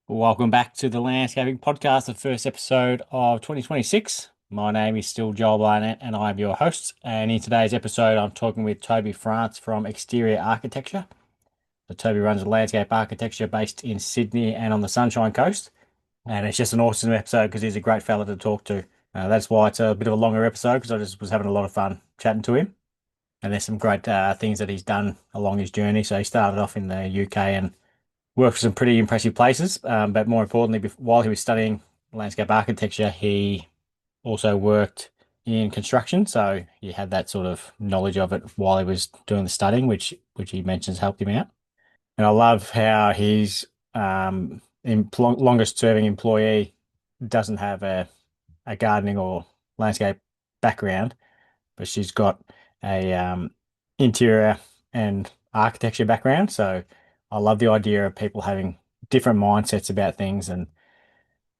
Welcome back to the Landscaping Podcast, the first episode of 2026. My name is still Joel Barnett and I'm your host. And in today's episode, I'm talking with Toby France from Exterior Architecture. So Toby runs a landscape architecture based in Sydney and on the Sunshine Coast. And it's just an awesome episode because he's a great fella to talk to. That's why it's a bit of a longer episode because I just was having a lot of fun chatting to him. And there's some great things that he's done along his journey. So he started off in the UK and worked for some pretty impressive places. But more importantly, while he was studying landscape architecture, he also worked in construction. So he had that sort of knowledge of it while he was doing the studying, which he mentions helped him out. And I love how his longest serving employee doesn't have a gardening or landscape background, but she's got a interior and architecture background. So I love the idea of people having different mindsets about things and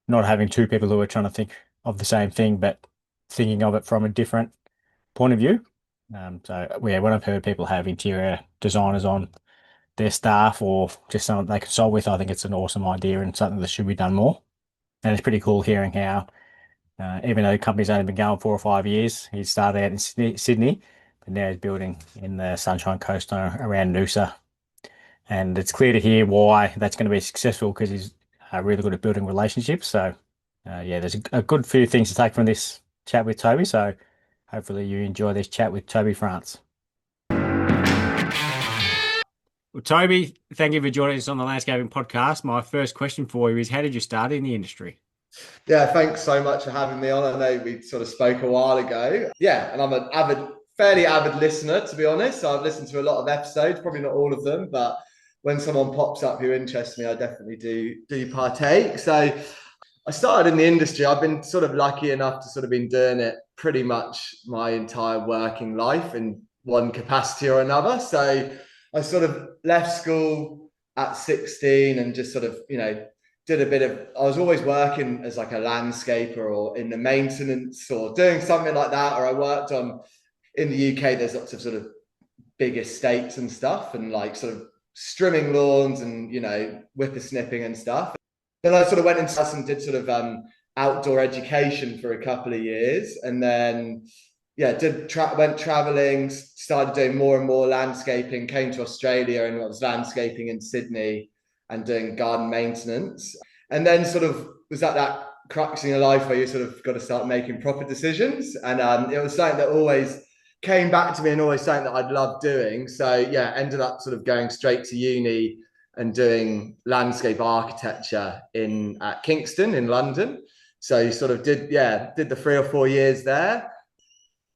not having two people who are trying to think of the same thing, but thinking of it from a different point of view. So yeah, when I've heard people have interior designers on their staff or just someone they consult with, I think it's an awesome idea and something that should be done more. And it's pretty cool hearing how, even though the company's only been going 4 or 5 years, he started out in Sydney, but now he's building in the Sunshine Coast around Noosa. And it's clear to hear why that's going to be successful because he's really good at building relationships. So, yeah, there's a good few things to take from this chat with Toby. So, hopefully, you enjoy this chat with Toby France. Well, Toby, thank you for joining us on the Landscaping Podcast. My first question for you is how did you start in the industry? Yeah, thanks so much for having me on. I know we sort of spoke a while ago. Yeah, and I'm fairly avid listener, to be honest. So I've listened to a lot of episodes, probably not all of them, but when someone pops up who interests me, I definitely do partake. So I started in the industry. I've been sort of lucky enough to sort of been doing it pretty much my entire working life in one capacity or another. So I sort of left school at 16 and just sort of, did a bit of, I was always working as like a landscaper or in the maintenance or doing something like that. Or I worked on, in the UK, there's lots of sort of big estates and stuff and like sort of strimming lawns and, whippersnipping and stuff. Then I sort of went into and did sort of outdoor education for a couple of years. And then, yeah, went traveling, started doing more and more landscaping, came to Australia and I was landscaping in Sydney and doing garden maintenance. And then sort of was at that crux in your life where you sort of got to start making proper decisions. And it was something that always came back to me and always something that I'd loved doing. So yeah, ended up sort of going straight to uni and doing landscape architecture in at Kingston in London. So you sort of did the 3 or 4 years there.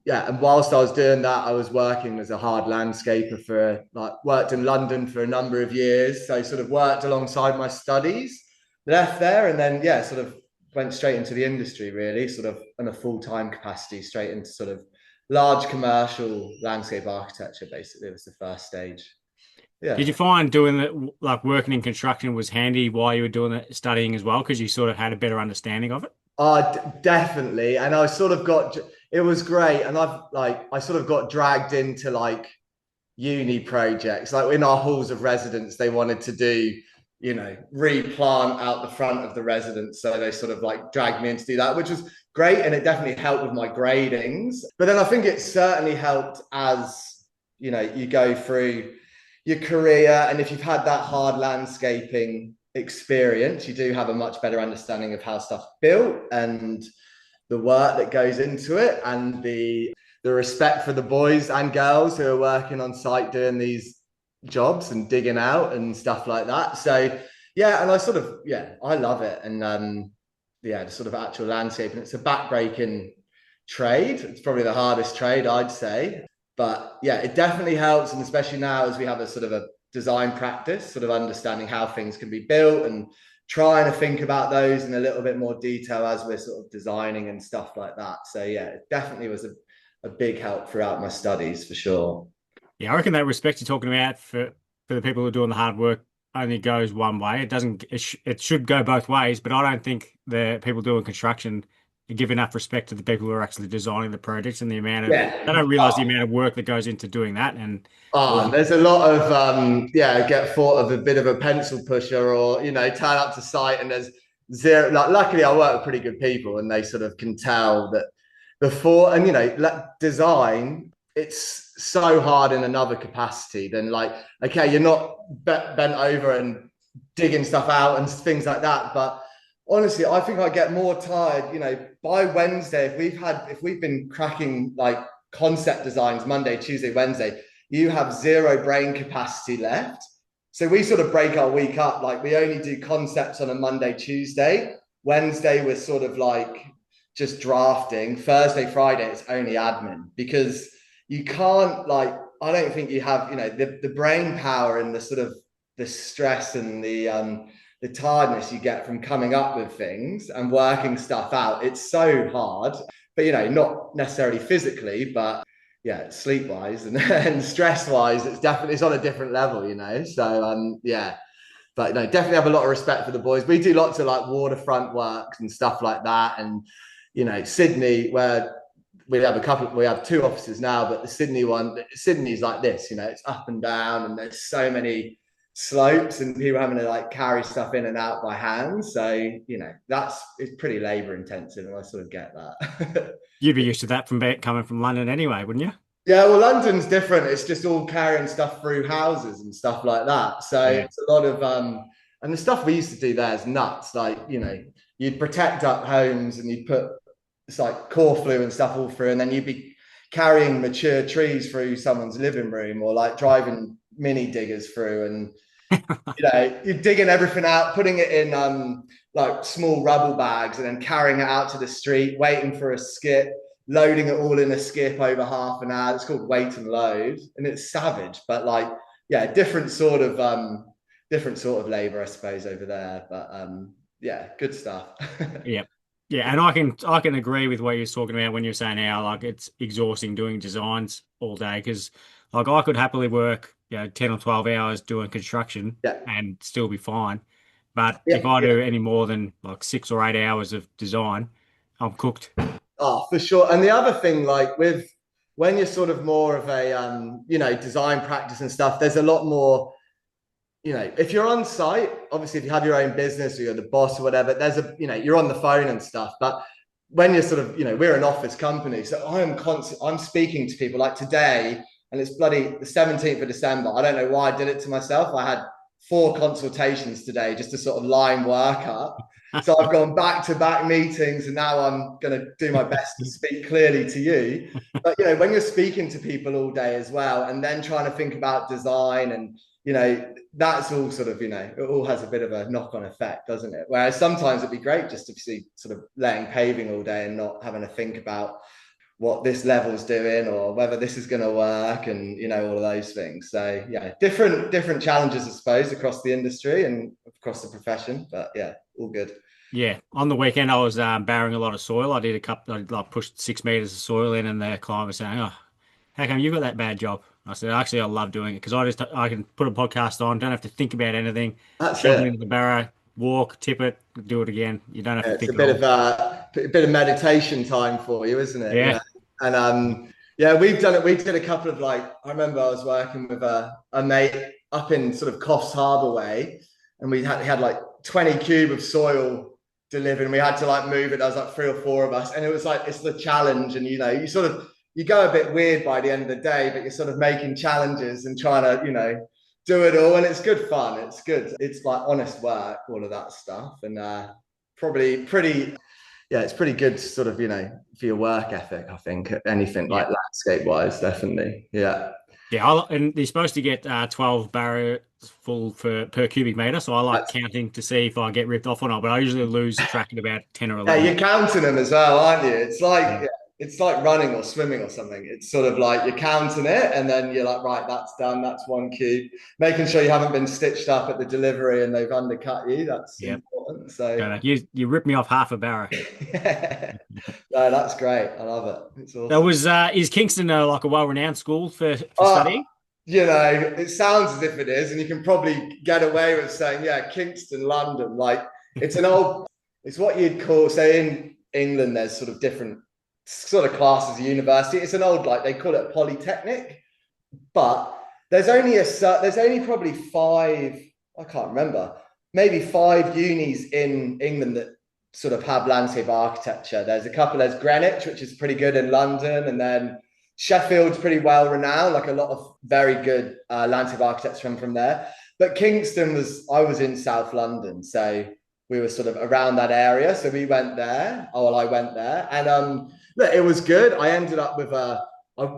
Yeah, and whilst I was doing that, I was working as a hard landscaper worked in London for a number of years. So I sort of worked alongside my studies, left there, and then sort of went straight into the industry, really, sort of in a full-time capacity, straight into sort of large commercial landscape architecture, basically. It was the first stage. Did Yeah. you find doing that, like working in construction, was handy while you were doing the studying as well, because you sort of had a better understanding of it? Definitely. And I sort of it was great. And I sort of got dragged into like uni projects. Like in our halls of residence, they wanted to do, replant out the front of the residence. So they sort of like dragged me in to do that, which was great. And it definitely helped with my gradings. But then I think it certainly helped as, you go through your career. And if you've had that hard landscaping experience, you do have a much better understanding of how stuff's built and the work that goes into it and the respect for the boys and girls who are working on site doing these jobs and digging out and stuff like that. So yeah, and I love it. And the sort of actual landscaping, it's a backbreaking trade. It's probably the hardest trade, I'd say. But yeah, it definitely helps. And especially now as we have a sort of a design practice, sort of understanding how things can be built and trying to think about those in a little bit more detail as we're sort of designing and stuff like that. So yeah, it definitely was a big help throughout my studies for sure. Yeah, I reckon that respect you're talking about for the people who are doing the hard work only goes one way. It doesn't. It should go both ways, but I don't think the people doing construction give enough respect to the people who are actually designing the projects and the amount of they Yeah. don't realize the amount of work that goes into doing that. And all Oh, the, there's a lot of get thought of a bit of a pencil pusher, or turn up to site and there's zero. Like, luckily, I work with pretty good people, and they sort of can tell that before. And design, it's so hard in another capacity than like, okay, you're not bent over and digging stuff out and things like that, but honestly, I think I get more tired. By Wednesday, if we've been cracking like concept designs Monday, Tuesday, Wednesday, you have zero brain capacity left. So we sort of break our week up. Like, we only do concepts on a Monday, Tuesday. Wednesday, we're sort of like just drafting. Thursday, Friday, it's only admin, because you can't, like, I don't think you have, the brain power and the sort of the stress and the tiredness you get from coming up with things and working stuff out. It's so hard, but not necessarily physically, but yeah, sleep wise and, and stress wise, it's on a different level. So yeah, but no, definitely have a lot of respect for the boys. We do lots of like waterfront works and stuff like that, and Sydney, where we have two offices now, but the Sydney's like this. It's up and down, and there's so many slopes and people having to like carry stuff in and out by hand. So it's pretty labor intensive, and I sort of get that. you'd be used to that from coming from London anyway, wouldn't you? Yeah, well, London's different. It's just all carrying stuff through houses and stuff like that. So Yeah. it's a lot of and the stuff we used to do there is nuts. Like, you'd protect up homes and you'd put it's like core flue and stuff all through, and then you'd be carrying mature trees through someone's living room, or like driving mini diggers through, and you're digging everything out, putting it in like small rubble bags, and then carrying it out to the street, waiting for a skip, loading it all in a skip over half an hour. It's called wait and load, and it's savage, but like, yeah, different sort of labor, I suppose, over there. But yeah, good stuff. Yeah. Yeah, and I can agree with what you're talking about when you're saying how like it's exhausting doing designs all day because like I could happily work 10 or 12 hours doing construction Yeah, and still be fine. But yeah, if I yeah. do any more than like 6 or 8 hours of design, I'm cooked. Oh, for sure. And the other thing, like with when you're sort of more of a design practice and stuff, there's a lot more. If you're on site, obviously, if you have your own business or you're the boss or whatever, you're on the phone and stuff. But when you're sort of, we're an office company, so I'm speaking to people like today, and it's bloody the 17th of December. I don't know why I did it to myself. I had 4 consultations today just to sort of line work up. So I've gone back to back meetings, and now I'm going to do my best to speak clearly to you. But when you're speaking to people all day as well, and then trying to think about design, and that's all sort of, it all has a bit of a knock-on effect, doesn't it? Whereas sometimes it'd be great just to see sort of laying paving all day and not having to think about what this level's doing or whether this is going to work, and all of those things. So yeah, different challenges, I suppose, across the industry and across the profession. But yeah, all good. Yeah, on the weekend I was barring a lot of soil. I did a couple, I like pushed 6 meters of soil in, and the client was saying, "Oh, how come you got that bad job?" I said, "Actually, I love doing it because I can put a podcast on, don't have to think about anything, That's shovel it. into the barrow, walk, tip it, do it again. You don't have to It's think at all." a bit of meditation time for you, isn't it? Yeah, And yeah, we've done it. We did a couple of like, I remember I was working with a mate up in sort of Coffs Harbour way, and he had like 20 cube of soil delivered, and we had to like move it. There was like 3 or 4 of us, and it was like it's the challenge, and you sort of you go a bit weird by the end of the day, but you're sort of making challenges and trying to do it all, and it's good fun. It's good. It's like honest work, all of that stuff, and probably pretty. Yeah, it's pretty good, sort of, for your work ethic. I think anything yeah, like landscape wise, definitely. Yeah, yeah. And you're supposed to get 12 barrows full per cubic meter, so I like that's counting to see if I get ripped off or not. But I usually lose track at about 10 or yeah. 11. You're counting them as well, aren't you? It's like Yeah, yeah, it's like running or swimming or something. It's sort of like you're counting it, and then you're like, right, that's done. That's 1 cube. Making sure you haven't been stitched up at the delivery and they've undercut you. That's yeah. important. So You ripped me off half a barrow. yeah, no, that's great. I love it. It's That awesome. was is Kingston like a well-renowned school for Uh, studying? it sounds as if it is, and you can probably get away with saying, yeah, Kingston, London. Like it's an old, it's what you'd call, say, in England, there's sort of different sort of classes of university. It's an old, like they call it polytechnic, but there's only probably five, I can't remember, maybe five unis in England that sort of have landscape architecture. There's a couple, there's Greenwich, which is pretty good in London, and then Sheffield's pretty well renowned, like a lot of very good landscape architects from there. But Kingston was, I was in South London, so we were sort of around that area. So we went there. Oh, well, I went there, and look, it was good. I ended up with I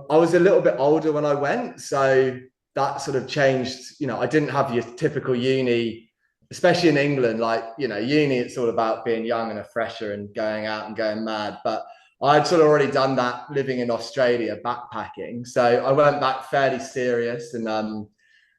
was a little bit older when I went, so that sort of changed. You know, I didn't have your typical uni, especially in England. Like, you know, uni, it's all about being young and a fresher and going out and going mad. But I'd sort of already done that living in Australia, backpacking. So I went back fairly serious and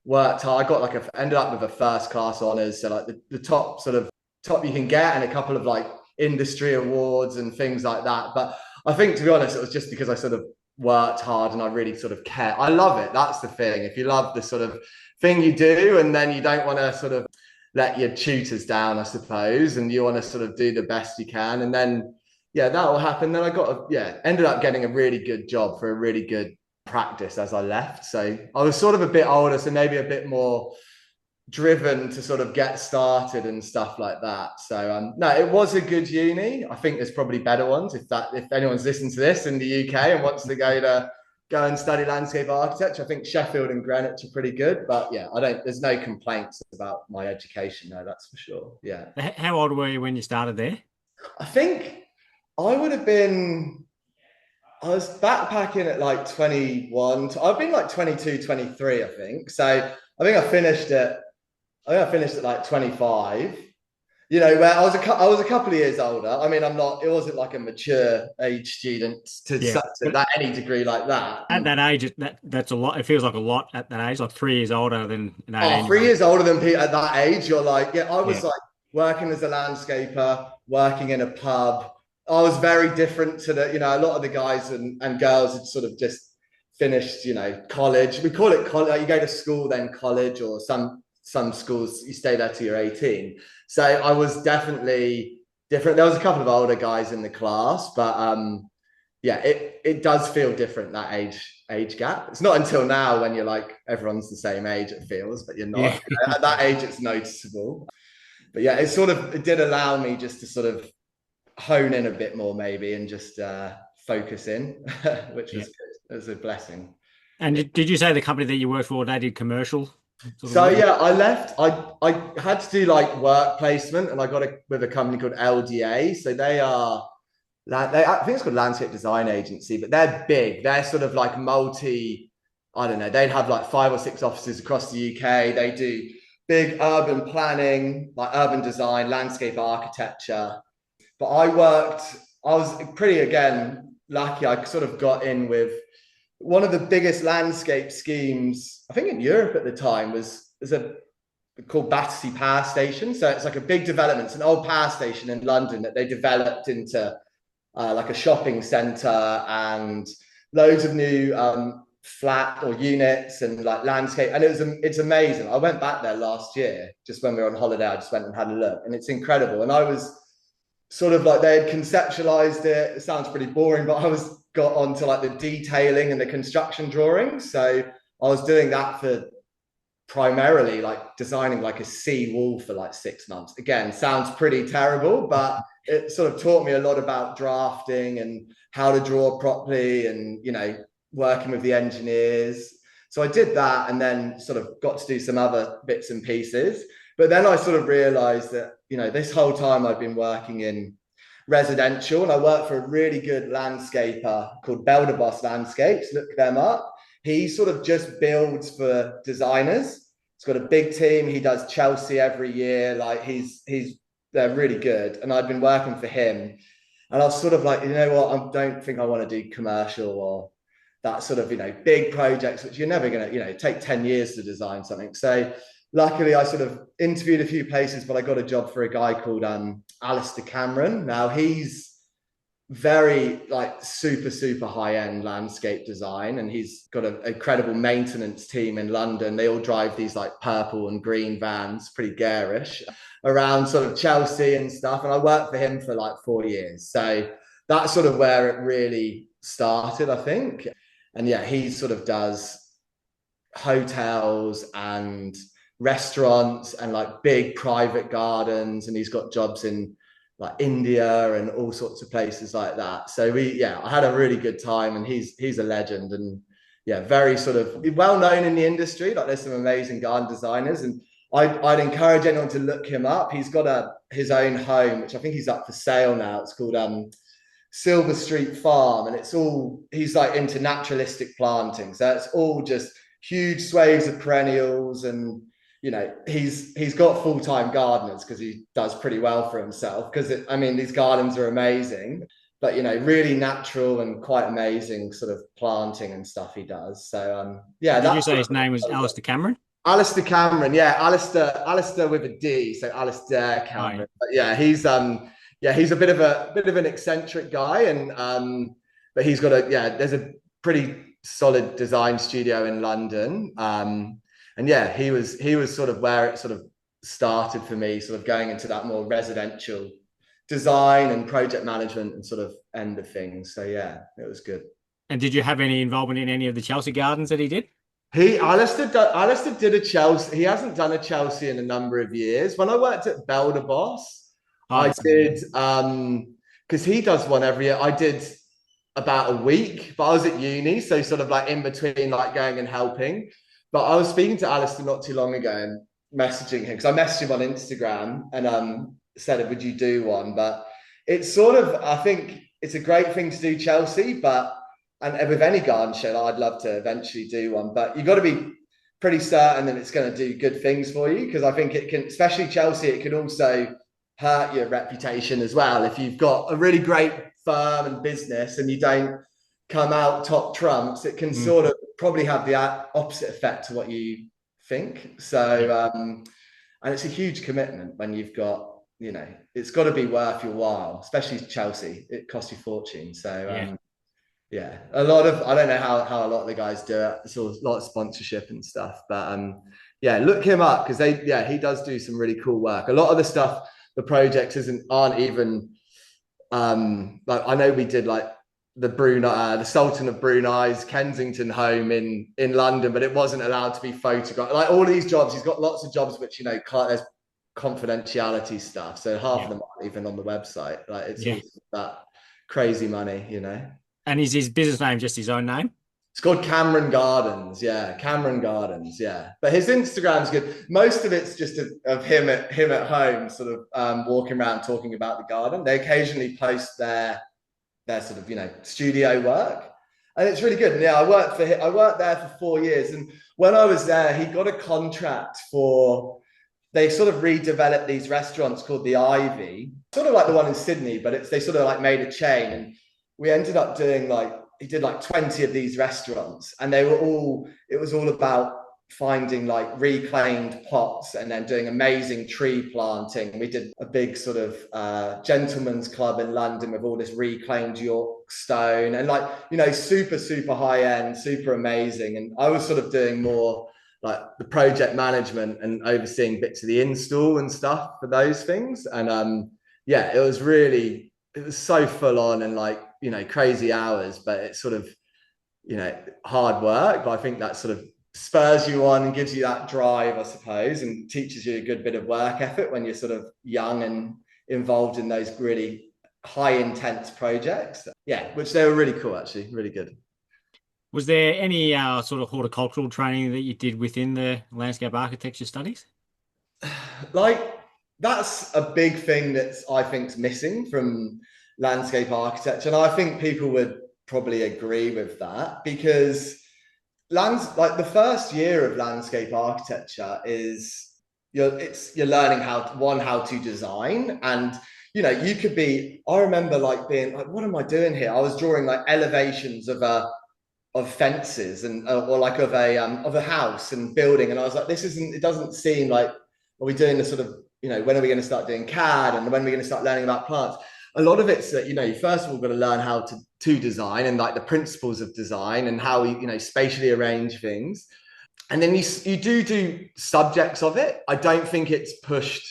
worked hard. I got like ended up with a first class honors, so like the top sort of top you can get, and a couple of like industry awards and things like that. But I think, to be honest, it was just because I sort of worked hard and I really sort of care. I love it. That's the thing. If you love the sort of thing you do, and then you don't want to sort of let your tutors down, I suppose, and you want to sort of do the best you can, and then yeah, that will happen. Then I got ended up getting a really good job for a really good practice as I left. So I was sort of a bit older, so maybe a bit more driven to sort of get started and stuff like that. So no, it was a good uni. I think there's probably better ones if anyone's listening to this in the UK and wants to go and study landscape architecture. I think Sheffield and Greenwich are pretty good, but yeah, there's no complaints about my education. No, that's for sure. Yeah. How old were you when you started there? I think I would have been, I was backpacking at like 21. I've been like 22, 23, I think. So I finished at like 25. You know, where I was a couple of years older. I mean, it wasn't like a mature age student Yeah, to but that any degree like that. at that age, that's a lot. It feels like a lot at that age, like 3 years older than an Oh, 18-year-old. 3 years older than Pete at that age, you're like, yeah, I Yeah, was like working as a landscaper, working in a pub. I was very different to a lot of the guys and girls had sort of just finished, college. We call it college. Like you go to school, then college, or some schools you stay there till you're 18. So I was definitely different. There was a couple of older guys in the class, but yeah, it does feel different, that age gap. It's not until now when you're like everyone's the same age, it feels, but you're yeah, not. At that age, it's noticeable. But yeah, it did allow me just to sort of hone in a bit more maybe and just focus in, which yeah. was good. It was a blessing. And did you say the company that you worked for, they did commercial sort of So work? yeah, I left. I had to do like work placement, and I got with a company called LDA. So I think it's called Landscape Design Agency, but they're big. They're sort of like I don't know. They'd have like 5 or 6 offices across the UK. They do big urban planning, like urban design, landscape architecture. But I was pretty, again, lucky. I sort of got in with one of the biggest landscape schemes, I think in Europe at the time, was called Battersea Power Station. So it's like a big development. It's an old power station in London that they developed into like a shopping centre and loads of new flat or units and like landscape. And it's amazing. I went back there last year, just when we were on holiday. I just went and had a look, and it's incredible. And I was sort of like, they had conceptualized it. It sounds pretty boring, but I got onto like the detailing and the construction drawings. So I was doing that for primarily like designing like a sea wall for like 6 months. Again, sounds pretty terrible, but it sort of taught me a lot about drafting and how to draw properly and, working with the engineers. So I did that and then sort of got to do some other bits and pieces. But then I sort of realized that, this whole time I've been working in residential, and I worked for a really good landscaper called Belderboss Landscapes. Look them up. He sort of just builds for designers. He's got a big team. He does Chelsea every year. Like they're really good. And I'd been working for him, and I was sort of like, you know what? I don't think I want to do commercial or that sort of, big projects, which you're never going to, take 10 years to design something. So luckily, I sort of interviewed a few places, but I got a job for a guy called Alistair Cameron. Now, he's very like super high end landscape design, and he's got an incredible maintenance team in London. They all drive these like purple and green vans, pretty garish, around sort of Chelsea and stuff. And I worked for him for like 4 years, so that's sort of where it really started, I think. And yeah, he sort of does hotels and restaurants and like big private gardens, and he's got jobs in like India and all sorts of places like that. So I had a really good time, and he's a legend, and yeah, very sort of well known in the industry. Like there's some amazing garden designers, and I'd encourage anyone to look him up. He's got his own home, which I think he's up for sale now. It's called Silver Street Farm, and he's like into naturalistic planting. So it's all just huge swathes of perennials, and he's got full-time gardeners because he does pretty well for himself. Because I mean, these gardens are amazing, but really natural and quite amazing sort of planting and stuff he does. So yeah, Did you that's say his name was Alistair Cameron? Alistair Cameron. Yeah, Alistair with a D, so Alistair Oh, yeah. Cameron. But he's a bit of an eccentric guy, and but he's got there's a pretty solid design studio in London. And yeah, he was sort of where it sort of started for me, sort of going into that more residential design and project management and sort of end of things. So yeah, it was good. And did you have any involvement in any of the Chelsea gardens that he did? Alistair did a Chelsea. He hasn't done a Chelsea in a number of years. When I worked at Belder Boss, Oh, I that's did because he does one every year. I did about a week, but I was at uni, so sort of like in between like going and helping. But I was speaking to Alistair not too long ago and messaging him because I messaged him on Instagram and said, "Would you do one?" But it's sort of, I think it's a great thing to do Chelsea, but and with any garden show, I'd love to eventually do one. But you've got to be pretty certain that it's going to do good things for you, because I think it can, especially Chelsea, it can also hurt your reputation as well if you've got a really great firm and business and you don't come out top trumps. It can Mm, sort of probably have the opposite effect to what you think. yeah, So and it's a huge commitment when you've got, it's got to be worth your while, especially Chelsea. It costs you a fortune. So yeah. yeah, a lot of, I don't know how a lot of the guys do it. It's a lot of sponsorship and stuff, but yeah, look him up because he does do some really cool work. A lot of the stuff, the projects aren't even like, I know we did like the Sultan of Brunei's Kensington home in London, but it wasn't allowed to be photographed. Like all of these jobs, he's got lots of jobs which there's confidentiality stuff, so half Yeah. of them aren't even on the website. Like it's Yeah. all that crazy money. And is his business name just his own name? It's called Cameron Gardens. Yeah, Cameron Gardens. Yeah, but his Instagram's good. Most of it's just of him at home, sort of walking around talking about the garden. They occasionally post their sort of studio work, and it's really good. And yeah, I worked there for 4 years, and when I was there, he got a contract for. They sort of redeveloped these restaurants called the Ivy, sort of like the one in Sydney, but they sort of like made a chain, and we ended up doing like he did like 20 of these restaurants, and it was all about finding like reclaimed pots and then doing amazing tree planting. We did a big sort of gentleman's club in London with all this reclaimed York stone and like super high end, super amazing. And I was sort of doing more like the project management and overseeing bits of the install and stuff for those things. And yeah, it was so full on and like crazy hours, but it's sort of hard work. But I think that sort of spurs you on and gives you that drive, I suppose, and teaches you a good bit of work ethic when you're sort of young and involved in those really high intense projects. Yeah, which they were really cool, actually, really good. Was there any sort of horticultural training that you did within the landscape architecture studies? Like that's a big thing that I think's missing from landscape architecture, and I think people would probably agree with that because like the first year of landscape architecture is you're learning how to design, and you could be. I remember like being like, what am I doing here? I was drawing like elevations of fences and or like of a house and building, and I was like, this isn't. It doesn't seem like, are we doing the sort of when are we going to start doing CAD and when are we going to start learning about plants? a lot of it's that, you first of all got to learn how to design and like the principles of design and how we spatially arrange things. And then you do subjects of it. I don't think it's pushed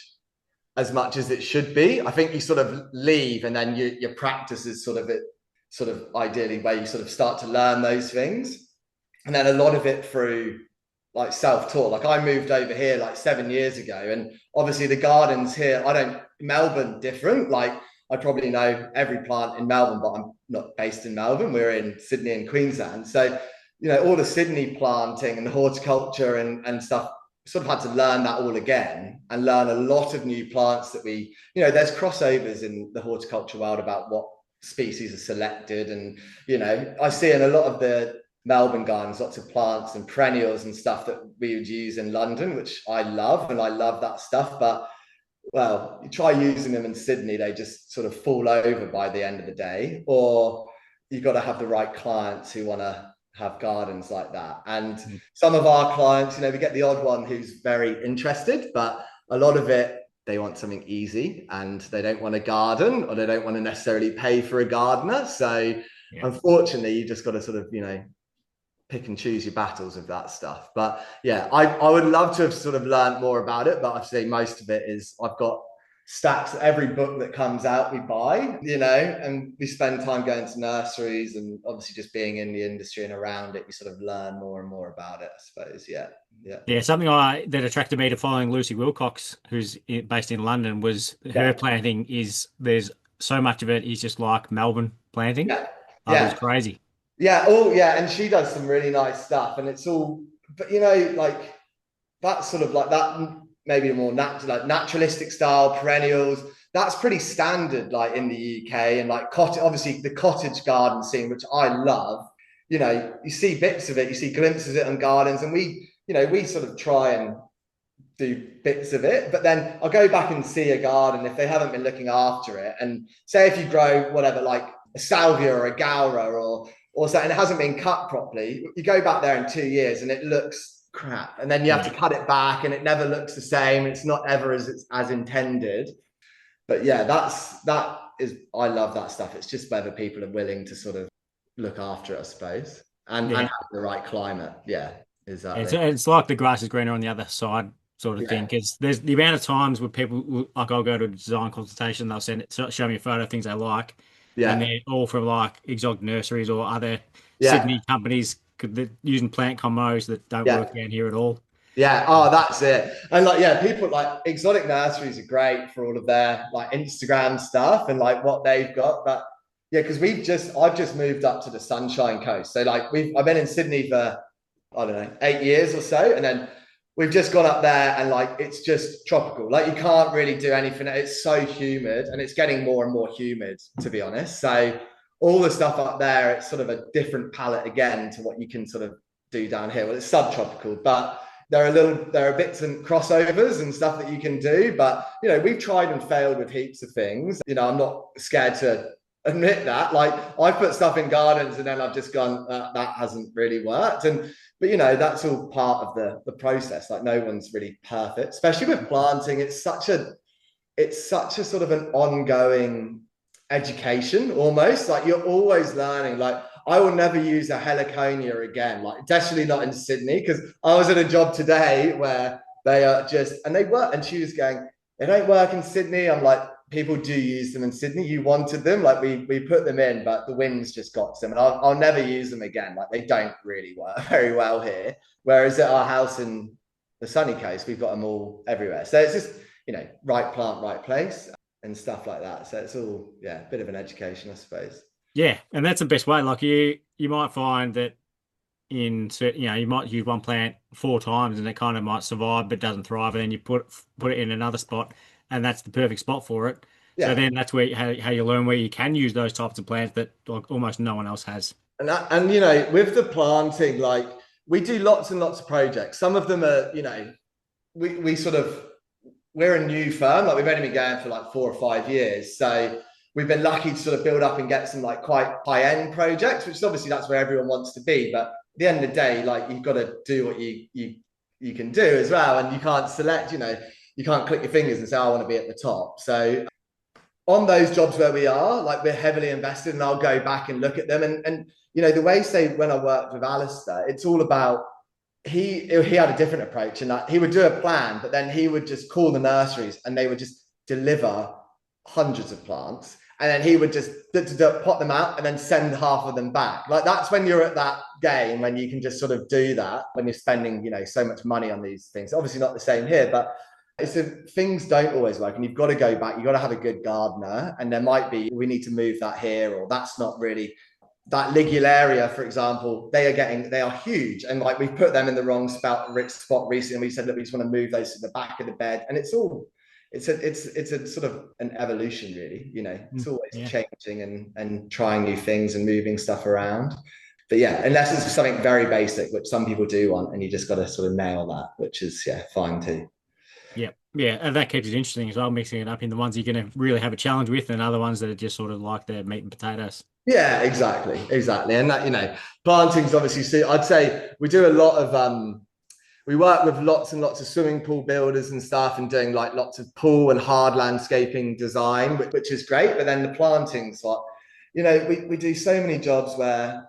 as much as it should be. I think you sort of leave and then your practice is sort of ideally where you sort of start to learn those things. And then a lot of it through like self-taught. Like I moved over here like 7 years ago, and obviously the gardens here, Melbourne different. Like I probably know every plant in Melbourne, but I'm not based in Melbourne. We're in Sydney and Queensland. So, all the Sydney planting and the horticulture and stuff, sort of had to learn that all again and learn a lot of new plants that there's crossovers in the horticulture world about what species are selected. And, I see in a lot of the Melbourne gardens lots of plants and perennials and stuff that we would use in London, which I love, and I love that stuff. But well, you try using them in Sydney, they just sort of fall over by the end of the day. Or you've got to have the right clients who want to have gardens like that. And some of our clients, we get the odd one who's very interested, but a lot of it, they want something easy and they don't want a garden, or they don't want to necessarily pay for a gardener. So unfortunately, you just got to sort of, pick and choose your battles of that stuff. But yeah, I would love to have sort of learned more about it, but I'd say most of it is I've got stacks. Every book that comes out we buy, and we spend time going to nurseries, and obviously just being in the industry and around it, you sort of learn more and more about it, I suppose. Yeah, something that attracted me to following Lucy Wilcox, who's based in London, was her planting. Is there's so much of it is just like Melbourne planting. Yeah, It was yeah, crazy. yeah. Oh yeah, and she does some really nice stuff, and it's all, but like that's sort of like that, maybe a more natural, like naturalistic style perennials. That's pretty standard, like in the UK, and like obviously the cottage garden scene, which I love. You see bits of it, you see glimpses of it on gardens, and we sort of try and do bits of it. But then I'll go back and see a garden if they haven't been looking after it. And say if you grow whatever, like a salvia or a gaura or something, and it hasn't been cut properly, you go back there in 2 years and it looks crap. And then you have to cut it back and it never looks the same. It's not ever as intended. But yeah, I love that stuff. It's just whether people are willing to sort of look after it, I suppose, and have the right climate. Yeah, exactly. It's like the grass is greener on the other side sort of thing. Yeah, Because there's the amount of times where people like I'll go to a design consultation, they'll show me a photo of things they like, and yeah, they're all from like exotic nurseries or other yeah, Sydney companies they're using plant combos that don't yeah. work down here at all. Yeah, oh, that's it. And like, yeah, people like exotic nurseries are great for all of their like Instagram stuff and like what they've got. But yeah, because I've just moved up to the Sunshine Coast. So like I've been in Sydney for, I don't know, 8 years or so. And then we've just gone up there and like it's just tropical. Like you can't really do anything. It's so humid and it's getting more and more humid, to be honest. So all the stuff up there, it's sort of a different palette again to what you can sort of do down here. Well, it's subtropical, but there are bits and crossovers and stuff that you can do, but we've tried and failed with heaps of things. I'm not scared to admit that. Like I've put stuff in gardens and then I've just gone, that hasn't really worked. But that's all part of the process. Like no one's really perfect, especially with planting. It's such a sort of an ongoing education almost. Like you're always learning. Like I will never use a heliconia again, like definitely not in Sydney, because I was at a job today where they are just, and they work, and she was going, they don't work in Sydney. I'm like, people do use them in Sydney. You wanted them, like we put them in, but the wind's just got them, and I'll never use them again. Like they don't really work very well here. Whereas at our house in the sunny coast, we've got them all everywhere. So it's just, right plant, right place and stuff like that. So it's all, yeah, a bit of an education, I suppose. Yeah, and that's the best way. Like you might find that in certain, you might use one plant 4 times and it kind of might survive but doesn't thrive, and then you put it in another spot, and that's the perfect spot for it. So Yeah. then that's where how you learn where you can use those types of plants that like almost no one else has. And with the planting, like we do lots and lots of projects. Some of them are, we sort of, we're a new firm, like we've only been going for like 4 or 5 years. So we've been lucky to sort of build up and get some like quite high-end projects, which is obviously that's where everyone wants to be. But at the end of the day, like you've got to do what you can do as well. And you can't select, you can't click your fingers and say, I want to be at the top. So on those jobs where we are, like we're heavily invested, and I'll go back and look at them. And you know, the way, say, when I worked with Alistair, it's all about he had a different approach, and that he would do a plan, but then he would just call the nurseries and they would just deliver hundreds of plants, and then he would just pot them out and then send half of them back. Like that's when you're at that game when you can just sort of do that, when you're spending, you know, so much money on these things. Obviously not the same here, but it's a, things don't always work, and you've got to go back. You've got to have a good gardener, and there might be, we need to move that here, or that's not really that ligularia, for example. They are huge, and like we've put them in the wrong spot recently. We said that we just want to move those to the back of the bed, and it's all it's a sort of an evolution, really. You know, it's always Yeah. changing and trying new things and moving stuff around. But yeah, unless it's something very basic, which some people do want, and you just got to sort of nail that, which is, yeah, fine too. Yeah. Yeah. And that keeps it interesting as well, mixing it up in the ones you're going to really have a challenge with and other ones that are just sort of like the meat and potatoes. Yeah, exactly, exactly. And that, you know, planting's obviously, so I'd say we do a lot of we work with lots and lots of swimming pool builders and stuff, and doing like lots of pool and hard landscaping design, which is great. But then the planting's like, you know, we do so many jobs where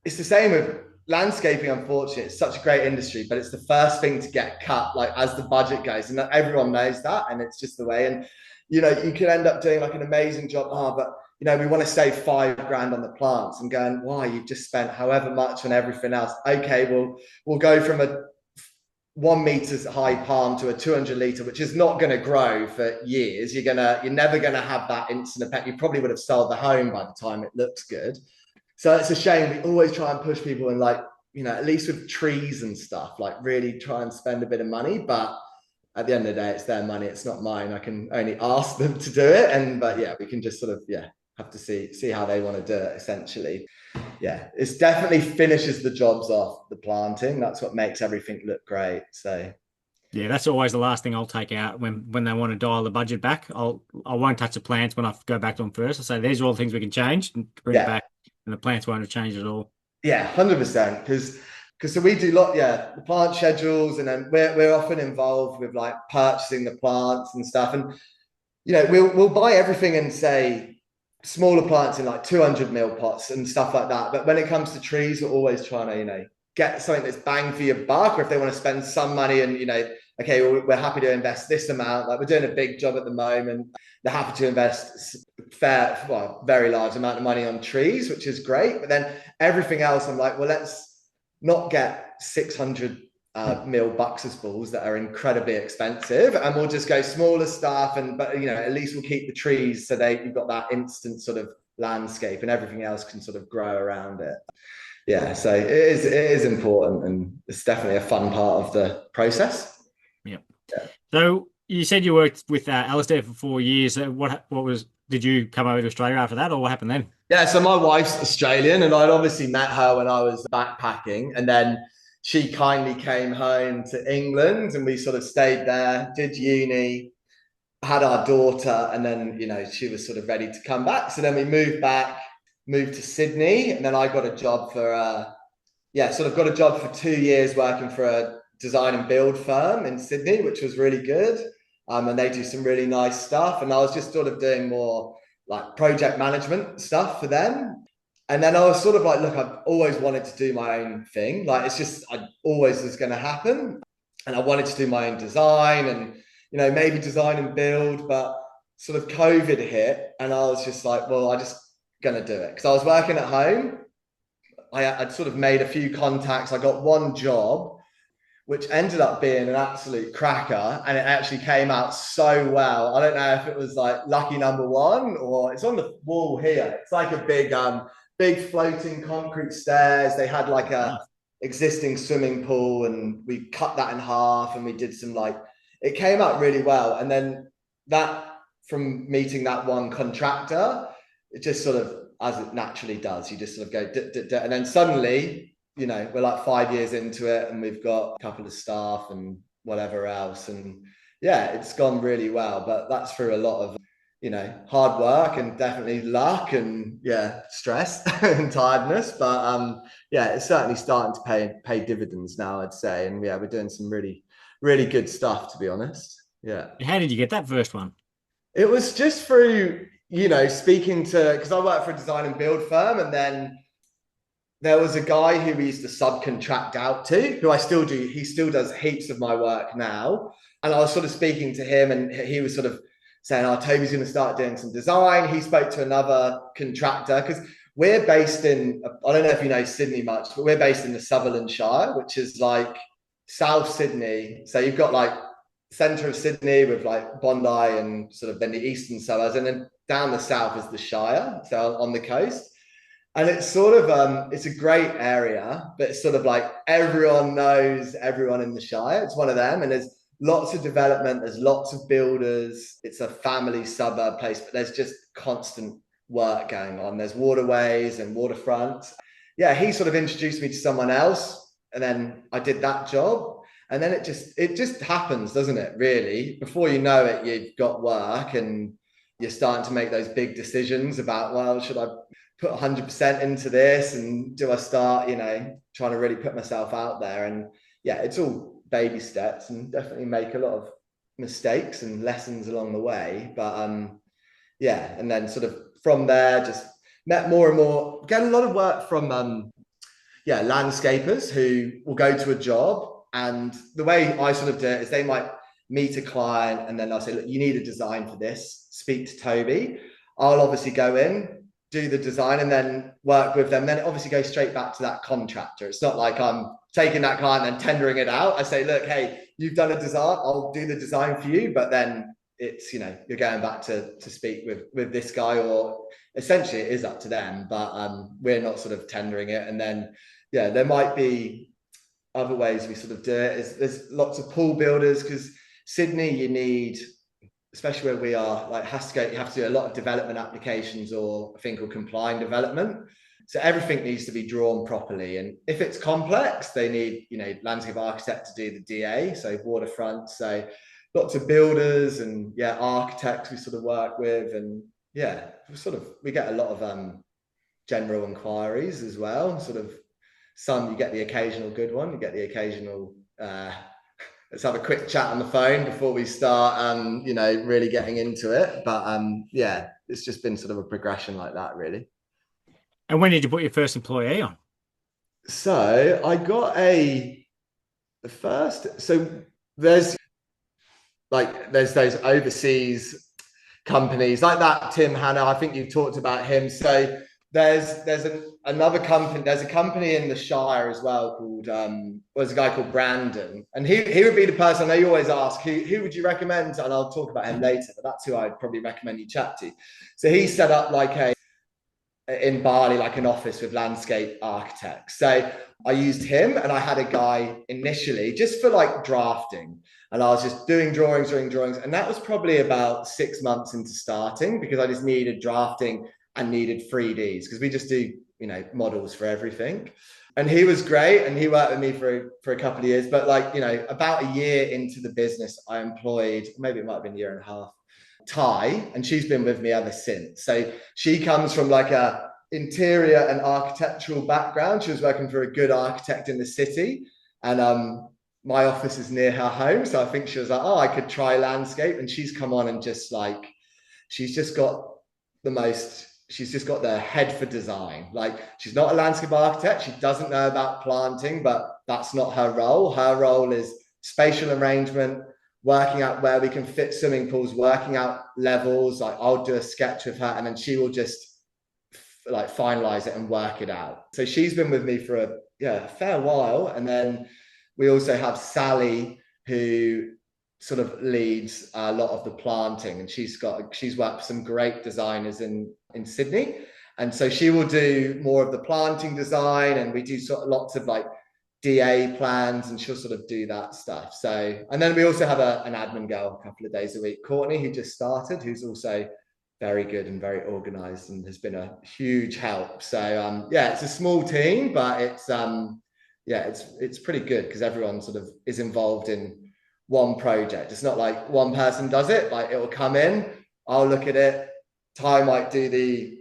it's the same with landscaping. Unfortunately, it's such a great industry, but it's the first thing to get cut, like as the budget goes, and everyone knows that, and it's just the way. And you know, you could end up doing like an amazing job, but you know, we want to save 5 grand on the plants, and going, why? You've just spent however much on everything else. Okay, well, we'll go from a 1 meters high palm to a 200 litre, which is not going to grow for years. You're never gonna have that instant effect. You probably would have sold the home by the time it looks good. So it's a shame. We always try and push people, and like, you know, at least with trees and stuff, like really try and spend a bit of money. But at the end of the day, it's their money. It's not mine. I can only ask them to do it. And but yeah, we can just sort of, yeah, have to see how they want to do it essentially. Yeah, it's definitely finishes the jobs off, the planting. That's what makes everything look great. So Yeah, that's always the last thing I'll take out when they want to dial the budget back. I won't touch the plants when I go back to them first. I say these are all the things we can change and bring it yeah, back, and the plants won't have changed at all. yeah, 100%. Because so we do lot, yeah, the plant schedules, and then we're often involved with like purchasing the plants and stuff. And you know, we'll buy everything and say smaller plants in like 200 mil pots and stuff like that. But when it comes to trees, we're always trying to, you know, get something that's bang for your buck. Or if they want to spend some money, and you know, okay, well, we're happy to invest this amount. Like we're doing a big job at the moment. They're happy to invest very large amount of money on trees, which is great. But then everything else, I'm like, well, let's not get 600 mil Buxus balls that are incredibly expensive, and we'll just go smaller stuff. And but you know, at least we'll keep the trees, so you've got that instant sort of landscape, and everything else can sort of grow around it. Yeah, so it is important, and it's definitely a fun part of the process. Yeah. Yeah. So you said you worked with Alistair for 4 years. What was did you come over to Australia after that, or what happened then? Yeah, so my wife's Australian, and I'd obviously met her when I was backpacking, and then she kindly came home to England, and we sort of stayed there, did uni, had our daughter, and then, you know, she was sort of ready to come back. So then we moved back, moved to Sydney, and then I got a job for sort of got a job for 2 years working for a design and build firm in Sydney, which was really good. And they do some really nice stuff. And I was just sort of doing more like project management stuff for them. And then I was sort of like, look, I've always wanted to do my own thing. Like it's just, I always was going to happen. And I wanted to do my own design and, you know, maybe design and build. But sort of COVID hit, and I was just like, well, I just going to do it. Because I was working at home. I'd sort of made a few contacts. I got one job, which ended up being an absolute cracker, and it actually came out so well. I don't know if it was like lucky number one, or it's on the wall here. It's like a big floating concrete stairs. They had like a Nice. existing swimming pool, and we cut that in half, and we did some like, it came out really well. And then that, from meeting that one contractor, it just sort of, as it naturally does, you just sort of go, and then suddenly, you know, we're like 5 years into it, and we've got a couple of staff and whatever else. And yeah, it's gone really well. But that's through a lot of, you know, hard work and definitely luck and, yeah, stress and tiredness. But yeah, it's certainly starting to pay dividends now, I'd say. And yeah, we're doing some really, really good stuff, to be honest. Yeah. How did you get that first one? It was just through, speaking to, because I work for a design and build firm, and then there was a guy who we used to subcontract out to, who I still do. He still does heaps of my work now. And I was sort of speaking to him, and he was sort of saying, "Oh, Toby's going to start doing some design." He spoke to another contractor because we're based in, I don't know if you know Sydney much, but we're based in the Sutherland Shire, which is like South Sydney. So you've got like centre of Sydney with like Bondi and sort of then the eastern suburbs, and then down the south is the Shire, so on the coast. And it's sort of it's a great area, but it's sort of like everyone knows everyone in the Shire. It's one of them, and there's lots of development, there's lots of builders. It's a family suburb place, but there's just constant work going on. There's waterways and waterfronts. Yeah, he sort of introduced me to someone else, and then I did that job. And then it just happens, doesn't it? Really, before you know it, you've got work and you're starting to make those big decisions about, well, should I put 100% into this, and do I start, trying to really put myself out there? And yeah, it's all baby steps, and definitely make a lot of mistakes and lessons along the way. But yeah, and then sort of from there, just met more and more, get a lot of work from yeah, landscapers who will go to a job. And the way I sort of do it is they might meet a client, and then I'll say, look, you need a design for this, speak to Toby. I'll obviously go in, do the design, and then work with them. Then it obviously goes straight back to that contractor. It's not like I'm taking that client and tendering it out. I say, look, hey, you've done a design, I'll do the design for you, but then it's, you're going back to speak with this guy, or essentially it is up to them, but we're not sort of tendering it. And then yeah, there might be other ways we sort of do it. There's lots of pool builders, because Sydney, you need, especially where we are, like has to go, you have to do a lot of development applications, or I think called complying development. So everything needs to be drawn properly. And if it's complex, they need, landscape architect to do the DA, so waterfront. So lots of builders and yeah, architects we sort of work with. And yeah, we get a lot of general inquiries as well. Sort of some, you get the occasional good one, you get the occasional let's have a quick chat on the phone before we start really getting into it. But yeah, it's just been sort of a progression like that, really. And when did you put your first employee on? So I got the first, so there's there's those overseas companies like that. Tim Hanna, I think you've talked about him. So another company. There's a company in the Shire as well called there's a guy called Brandon, and he would be the person. I know you always ask who would you recommend, and I'll talk about him later. But that's who I'd probably recommend you chat to. So he set up in Bali, like an office with landscape architects. So I used him, and I had a guy initially just for like drafting, and I was just doing drawings, and that was probably about 6 months into starting, because I just needed drafting and needed 3Ds, because we just do models for everything. And he was great, and he worked with me for a couple of years. But about a year into the business, I employed, maybe it might have been a year and a half, Ty, and she's been with me ever since. So she comes from like a interior and architectural background. She was working for a good architect in the city, and my office is near her home. So I think she was like, oh, I could try landscape. And she's come on and just like, she's just got she's just got the head for design. Like, she's not a landscape architect. She doesn't know about planting, but that's not her role. Her role is spatial arrangement, working out where we can fit swimming pools, working out levels. Like, I'll do a sketch with her, and then she will just like finalize it and work it out. So she's been with me for a fair while. And then we also have Sally, who sort of leads a lot of the planting, and she's worked with some great designers in Sydney, and so she will do more of the planting design, and we do sort of lots of like DA plans, and she'll sort of do that stuff. So, and then we also have an admin girl a couple of days a week, Courtney, who just started, who's also very good and very organized, and has been a huge help. So yeah, it's a small team, but it's it's pretty good, because everyone sort of is involved in one project. It's not like one person does it. Like, it will come in, I'll look at it, Ty might do the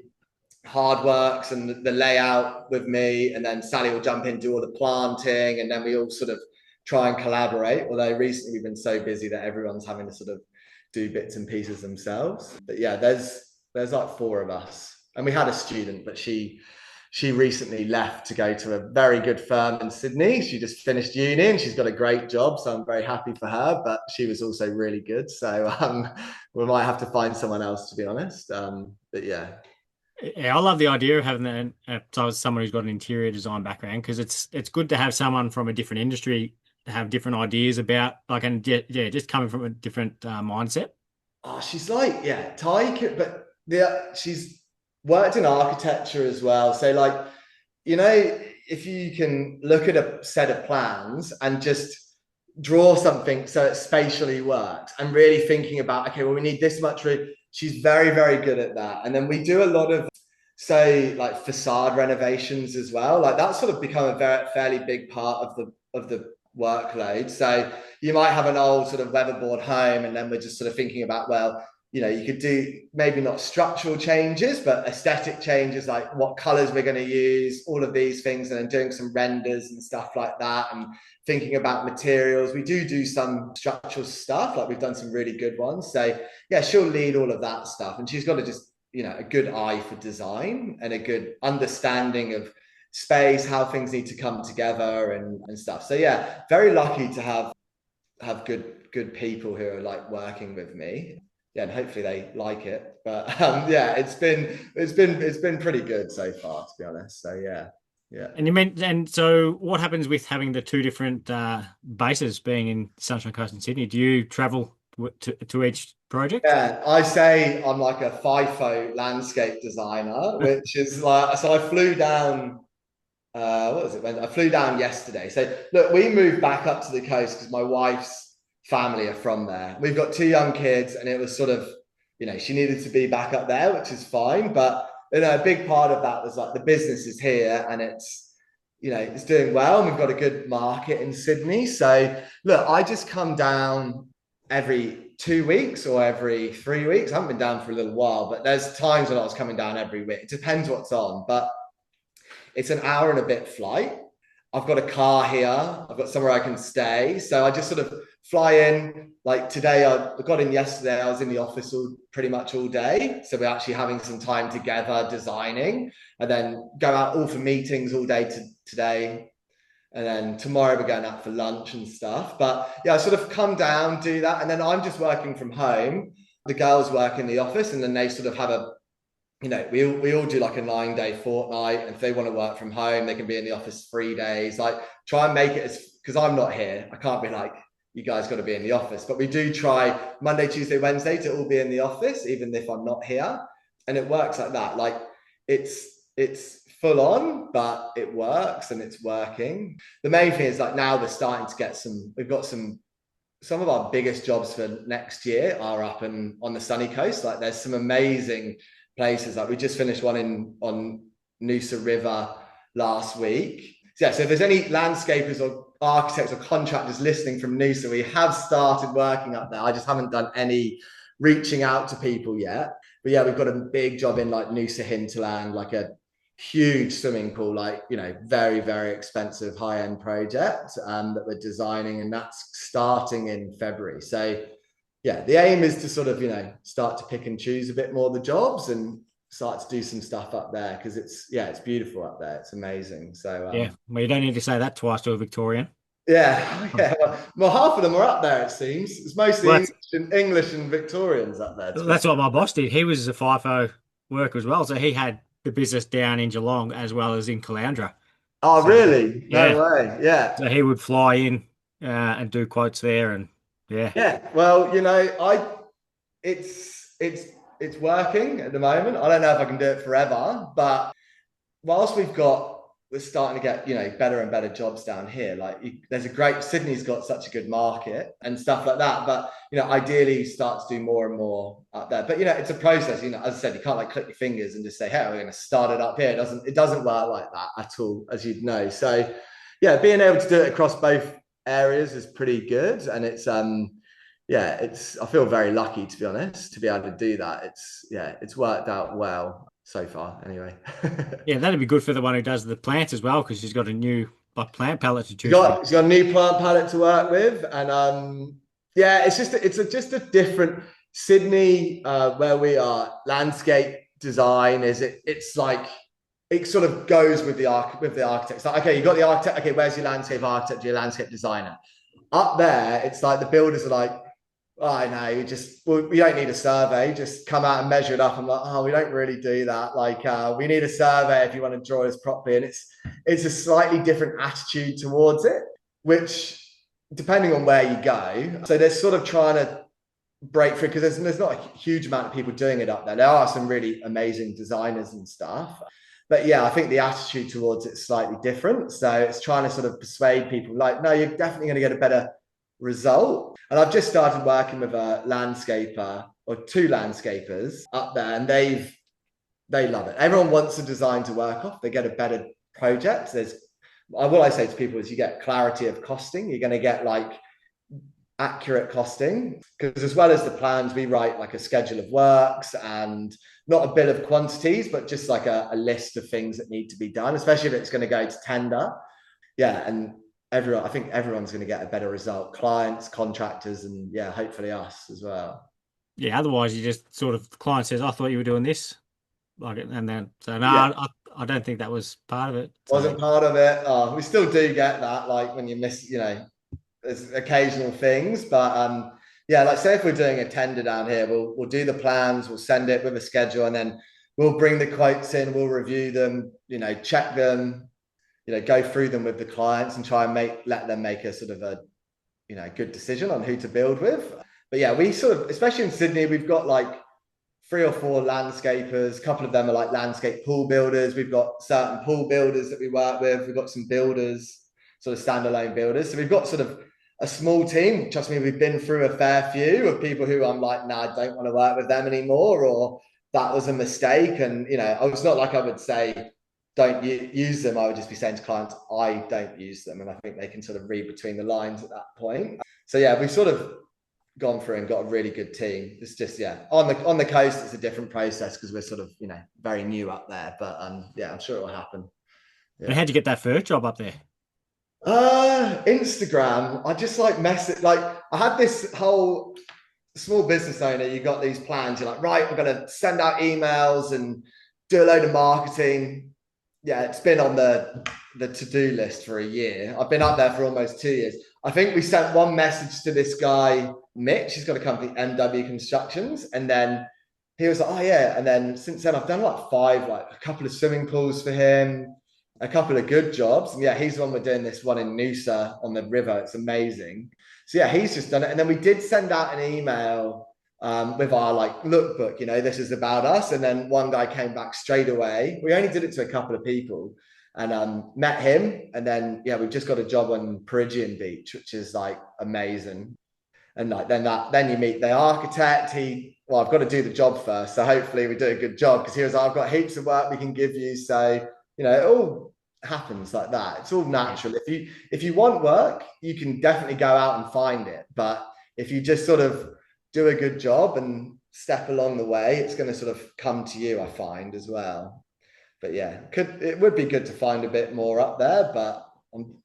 hard works and the layout with me, and then Sally will jump in, do all the planting, and then we all sort of try and collaborate. Although recently we've been so busy that everyone's having to sort of do bits and pieces themselves. But yeah, there's like four of us, and we had a student, but she recently left to go to a very good firm in Sydney. She just finished uni and she's got a great job, so I'm very happy for her. But she was also really good, so we might have to find someone else, to be honest. But yeah. Yeah, I love the idea of having someone who's got an interior design background because it's good to have someone from a different industry to have different ideas about like and yeah, just coming from a different mindset. Oh, she's like, yeah, Thai, but she's worked in architecture as well. So, like, if you can look at a set of plans and just draw something so it spatially works and really thinking about, okay, well, we need this much room. She's very, very good at that. And then we do a lot of, say, like facade renovations as well. Like that's sort of become a fairly big part of the workload. So you might have an old sort of weatherboard home, and then we're just sort of thinking about, well, you could do maybe not structural changes, but aesthetic changes, like what colors we're going to use, all of these things, and then doing some renders and stuff like that, and thinking about materials. We do some structural stuff, like we've done some really good ones. So yeah, she'll lead all of that stuff, and she's got to just a good eye for design and a good understanding of space, how things need to come together and stuff. So yeah, very lucky to have good people who are like working with me. Yeah, and hopefully they like it. But yeah, it's been pretty good so far, to be honest. So yeah, yeah. And so what happens with having the two different bases being in Sunshine Coast and Sydney? Do you travel to each project? Yeah, I say I'm like a FIFO landscape designer, which is like, so I flew down, what was it? When I flew down yesterday. So look, we moved back up to the coast because my wife's family are from there. We've got two young kids, and it was sort of, she needed to be back up there, which is fine. But a big part of that was like the business is here, and it's doing well, and we've got a good market in Sydney. So look, I just come down every 2 weeks or every 3 weeks. I haven't been down for a little while, but there's times when I was coming down every week. It depends what's on, but it's an hour and a bit flight. I've got a car here. I've got somewhere I can stay. So I just sort of fly in. Like today, I got in yesterday. I was in the office pretty much all day. So we're actually having some time together designing, and then go out all for meetings all day today. And then tomorrow we're going out for lunch and stuff. But yeah, I sort of come down, do that. And then I'm just working from home. The girls work in the office, and then they sort of have we all do like a 9-day fortnight. And if they want to work from home, they can be in the office 3 days. Like try and make it because I'm not here. I can't be like, you guys got to be in the office. But we do try Monday, Tuesday, Wednesday to all be in the office, even if I'm not here. And it works like that. Like it's full on, but it works and it's working. The main thing is like now we're starting to get we've got some of our biggest jobs for next year are up and on the sunny coast. Like there's some amazing places. Like we just finished one on Noosa River last week. So yeah, so if there's any landscapers or architects or contractors listening from Noosa, we have started working up there. I just haven't done any reaching out to people yet. But yeah, we've got a big job in like Noosa Hinterland, like a huge swimming pool, like very, very expensive high-end project that we're designing, and that's starting in February. So yeah, the aim is to sort of start to pick and choose a bit more of the jobs and start to do some stuff up there, because it's beautiful up there. It's amazing. So Yeah, well, you don't need to say that twice to a Victorian. yeah. Well, half of them are up there, it seems. It's mostly Well, English and Victorians up there, to be that's what my boss did. He was a FIFO worker as well, so he had the business down in Geelong as well as in Caloundra. Oh, So really? No yeah, way. Yeah. so he would fly in and do quotes there, and yeah, Yeah. Well, it's working at the moment. I don't know if I can do it forever, but whilst we're starting to get better and better jobs down here. Like there's a great Sydney's got such a good market and stuff like that. But ideally start to do more and more up there. But it's a process. As I said, you can't like click your fingers and just say, hey, we're going to start it up here. It doesn't work like that at all, as you'd know. So yeah, being able to do it across both areas is pretty good, and it's I feel very lucky, to be honest, to be able to do that. It's worked out well so far anyway. yeah, that'd be good for the one who does the plants as well because she's got a new like plant palette to She's choose from. got she's got a new plant palette to work with, and yeah, it's just a different. Sydney, where we are, landscape design it's like it sort of goes with the architects. Like, okay, you got the architect. Okay, where's your landscape architect, your landscape designer? Up there, it's like the builders are like, oh, I know, we don't need a survey. Just come out and measure it up. I'm like, oh, we don't really do that. Like, we need a survey if you want to draw this properly. And it's a slightly different attitude towards it, which depending on where you go. So they're sort of trying to break through because there's not a huge amount of people doing it up there. There are some really amazing designers and stuff. But yeah, I think the attitude towards it's slightly different. So it's trying to sort of persuade people like, no, you're definitely going to get a better result. And I've just started working with a landscaper or two landscapers up there, and they love it. Everyone wants a design to work off. They get a better project. There's what I say to people is you get clarity of costing. You're going to get like accurate costing because as well as the plans, we write like a schedule of works and not a bill of quantities, but just like a list of things that need to be done, especially if it's going to go to tender. Yeah, and I think everyone's going to get a better result. Clients, contractors, and yeah, hopefully us as well. Yeah, otherwise you just sort of the client says, "I thought you were doing this," like, and then so no, Yeah, I don't think that was part of it. So wasn't part of it. Oh, we still do get that, like when you miss, there's occasional things, but yeah, like say if we're doing a tender down here, we'll do the plans, we'll send it with a schedule, and then we'll bring the quotes in, we'll review them, check them, go through them with the clients and try and let them make a sort of a good decision on who to build with. But yeah, we sort of, especially in Sydney, we've got like 3 or 4 landscapers. A couple of them are like landscape pool builders. We've got certain pool builders that we work with. We've got some builders, sort of standalone builders. So we've got sort of a small team. Trust me, we've been through a fair few of people who I'm like, nah, I don't want to work with them anymore, or that was a mistake. And it's not like I would say don't use them. I would just be saying to clients, I don't use them, and I think they can sort of read between the lines at that point. So yeah, we've sort of gone through and got a really good team. It's just on the coast it's a different process because we're sort of very new up there, but yeah, I'm sure it will happen. and Yeah. how'd you get that first job up there? Instagram. I just like message. Like I had this whole small business owner. You got these plans. You're like, right, I'm gonna send out emails and do a load of marketing. Yeah, it's been on the to-do list for a year. I've been up there for almost 2 years. I think we sent one message to this guy, Mitch. He's got a company, MW Constructions, and then he was like, "Oh yeah." And then since then, I've done like 5, like a couple of swimming pools for him, a couple of good jobs. And yeah, he's the one we're doing this one in Noosa on the river. It's amazing. So yeah, he's just done it. And then we did send out an email with our like lookbook, this is about us. And then one guy came back straight away. We only did it to a couple of people and met him. And then yeah, we've just got a job on Perigian Beach, which is like amazing. And like then you meet the architect. I've got to do the job first. So hopefully we do a good job because he was like, I've got heaps of work we can give you. So it all happens like that. It's all natural. If you want work, you can definitely go out and find it. But if you just sort of do a good job and step along the way, it's going to sort of come to you, I find as well. But yeah, it would be good to find a bit more up there, but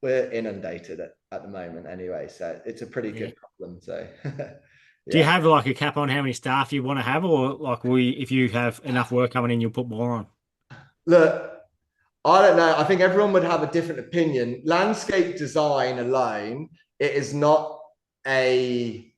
we're inundated at the moment anyway, so it's a pretty Yeah. good problem. So Do you yeah, have like a cap on how many staff you want to have, or like if you have enough work coming in, you'll put more on? look, I don't know. I think everyone would have a different opinion. Landscape design alone, it is not a.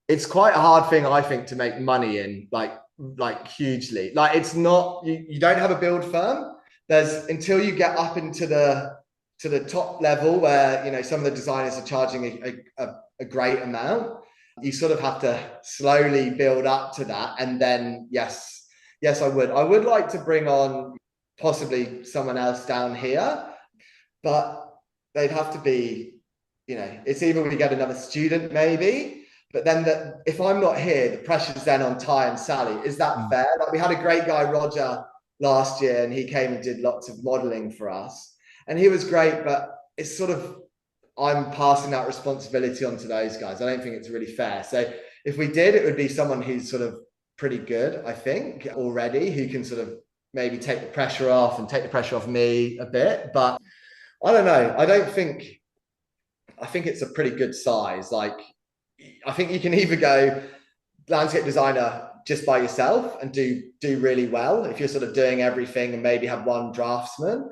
It's quite a hard thing, I think, to make money in, like hugely. Like it's not. You don't have a build firm. There's until you get up into the top level where some of the designers are charging a great amount. You sort of have to slowly build up to that, and then yes, I would like to bring on possibly someone else down here, but they'd have to be, it's either we get another student maybe, but then if I'm not here, the pressure's then on Ty and Sally. Is that Mm. fair? Like we had a great guy, Roger, last year, and he came and did lots of modeling for us, and he was great, but it's sort of I'm passing that responsibility onto those guys. I don't think it's really fair. So if we did, it would be someone who's sort of pretty good, I think, already, who can sort of maybe take the pressure off and take the pressure off me a bit. But I don't know. I think it's a pretty good size. Like, I think you can either go landscape designer just by yourself and do really well if you're sort of doing everything and maybe have one draftsman.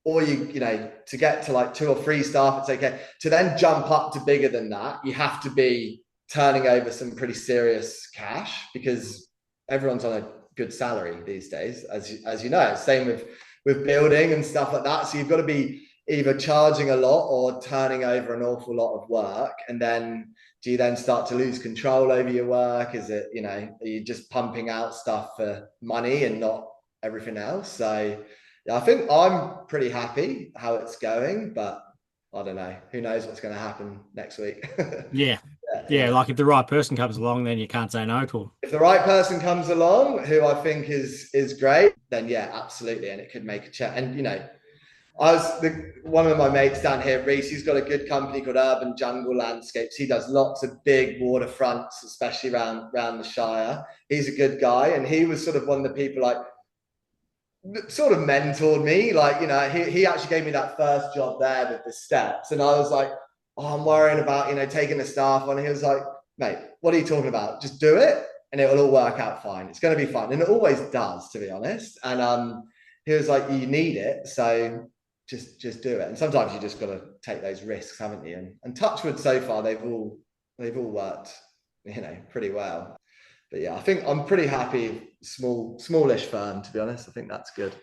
Or you know, to get to like 2 or 3 staff, it's okay. To then jump up to bigger than that, you have to be turning over some pretty serious cash because everyone's on a good salary these days, as you know. Same with building and stuff like that. So you've got to be either charging a lot or turning over an awful lot of work. And then do you then start to lose control over your work? Is it, you know, are you just pumping out stuff for money and not everything else? So yeah, I think I'm pretty happy how it's going, but I don't know. Who knows what's going to happen next week? Yeah. Yeah, who Yeah, knows? like if the right person comes along, then you can't say no to them. If the right person comes along, who I think is great, then yeah, absolutely, and it could make a chat. And you know, one of my mates down here, Reese. He's got a good company called Urban Jungle Landscapes. He does lots of big waterfronts, especially around the Shire. He's a good guy, and he was sort of one of the people like sort of mentored me. Like, you know, he actually gave me that first job there with the steps. And I was like, oh, I'm worrying about, you know, taking the staff on. And he was like, mate, what are you talking about? Just do it and it will all work out fine. It's going to be fine. And it always does, to be honest. And he was like, you need it. So just do it. And sometimes you just got to take those risks, haven't you? And touchwood so far, they've all worked, you know, pretty well. But yeah, I think I'm pretty happy. Smallish firm, to be honest. I think that's good.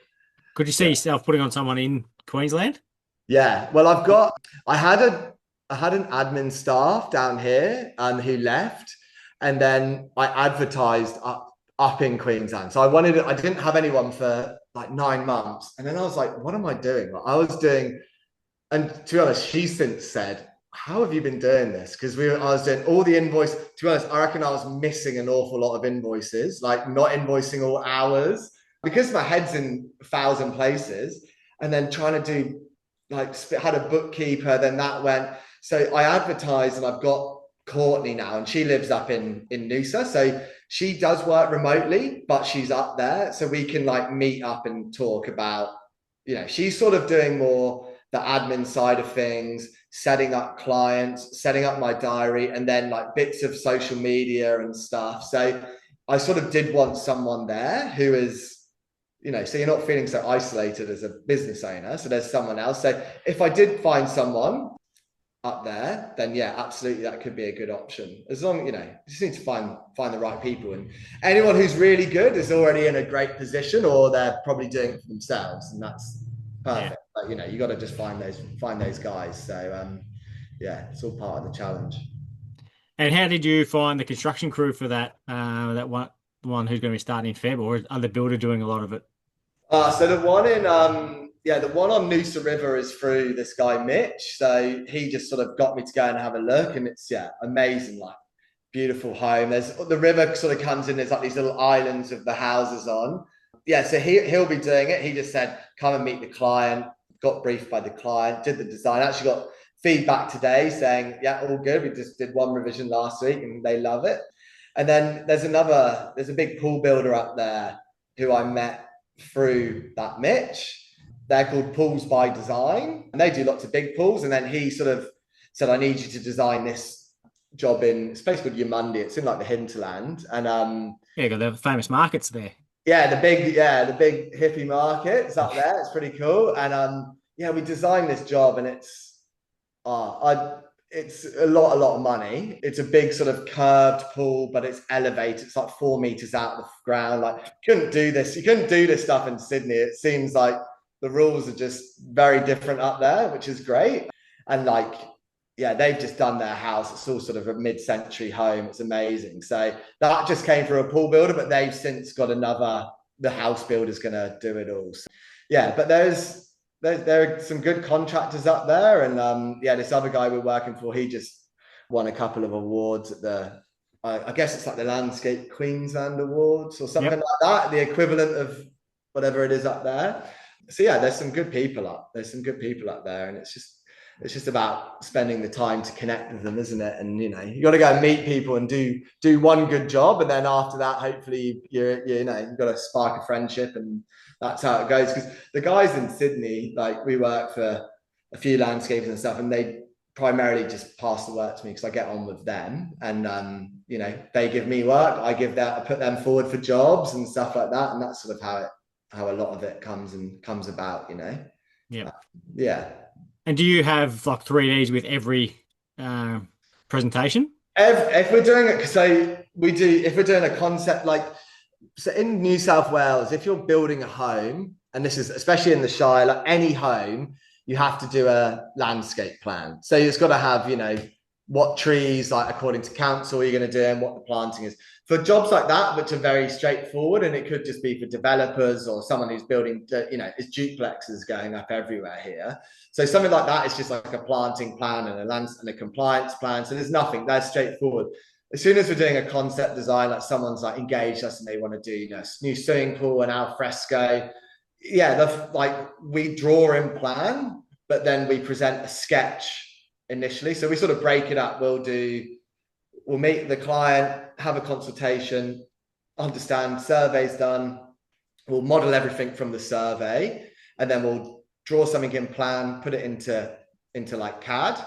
Could you see Yeah. yourself putting on someone in Queensland? Yeah. Well, I had an admin staff down here who left, and then I advertised up in Queensland. So I didn't have anyone for like 9 months, and then I was like, what am I doing? Like, I was doing, and to be honest, she's since said, how have you been doing this? Because I was doing all the invoice. To be honest, I reckon I was missing an awful lot of invoices, like not invoicing all hours because my head's in 1,000 places, and then trying to do like had a bookkeeper. Then that went. So I advertised, and I've got Courtney now, and she lives up in Noosa, so she does work remotely, but she's up there, so we can like meet up and talk about. You know, she's sort of doing more the admin side of things, setting up clients, setting up my diary, and then like bits of social media and stuff. So I sort of did want someone there who is, you know, so you're not feeling so isolated as a business owner. So there's someone else. So if I did find someone up there, then yeah, absolutely, that could be a good option. As long, you know, you just need to find the right people. And anyone who's really good is already in a great position, or they're probably doing it for themselves, and that's Yeah. perfect. But you know, you got to just find those guys. So yeah, it's all part of the challenge. And how did you find the construction crew for that one who's going to be starting in Feb, or is other builder doing a lot of it? So the one on Noosa River is through this guy Mitch. So he just sort of got me to go and have a look, and it's yeah, amazing, like beautiful home. There's the river sort of comes in. There's like these little islands of the houses on. Yeah, so he'll be doing it. He just said come and meet the client. Got briefed by the client, did the design. Actually got feedback today saying yeah, all good. We just did one revision last week, and they love it. And then there's a big pool builder up there who I met through that Mitch. They're called Pools by Design, and they do lots of big pools. And then he sort of said, "I need you to design this job in it's a place called Yamundi. It's in like the hinterland, and Yeah, got the famous markets there. the big hippie markets up there. It's pretty cool. And yeah, we designed this job, and it's a lot of money. It's a big sort of curved pool, but it's elevated. It's like 4 meters out of the ground. Like you couldn't do this. You couldn't do this stuff in Sydney. It seems like the rules are just very different up there, which is great. And like, yeah, they've just done their house. It's all sort of a mid-century home. It's amazing. So that just came through a pool builder, but they've since got another. The house builder's going to do it all. So, yeah, but there are some good contractors up there, and yeah, this other guy we're working for, he just won a couple of awards at I guess it's like the Landscape Queensland Awards or something Yep. like that, the equivalent of whatever it is up there. So yeah, there's some good people up. There's some good people up there, and it's just about spending the time to connect with them, isn't it? And you know, you got to go and meet people and do one good job, and then after that, hopefully you know you've got to spark a friendship, and that's how it goes. Because the guys in Sydney, like we work for a few landscapers and stuff, and they primarily just pass the work to me because I get on with them, and they give me work, I put them forward for jobs and stuff like that, and that's sort of how a lot of it comes about. Yep. Uh, yeah. And do you have like 3Ds with every uh, presentation? If we're doing it, so we do. If we're doing a concept like, so in New South Wales, if you're building a home, and this is especially in the Shire, like any home, you have to do a landscape plan. So it's got to have, what trees, like according to council, you're going to do and what the planting is. For jobs like that, which are very straightforward, and it could just be for developers or someone who's building, it's duplexes going up everywhere here. So something like that is just like a planting plan and a compliance plan. So there's nothing, that's straightforward. As soon as we're doing a concept design, like someone's like engaged us and they want to do, new swimming pool and al fresco. Yeah, like we draw in plan, but then we present a sketch initially. So we sort of break it up. We'll meet the client, have a consultation, understand survey's done. We'll model everything from the survey, and then we'll draw something in plan, put it into like CAD,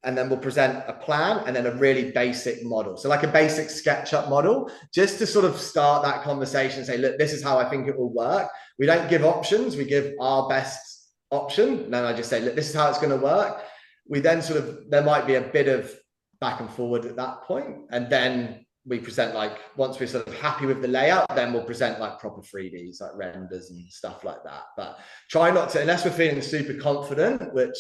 and then we'll present a plan and then a really basic model. So like a basic SketchUp model, just to sort of start that conversation and say, look, this is how I think it will work. We don't give options, we give our best option. And then I just say, look, this is how it's going to work. We then there might be a bit of back and forward at that point. And then we present once we're sort of happy with the layout, then we'll present like proper 3Ds, like renders and stuff like that. But try not to, unless we're feeling super confident, which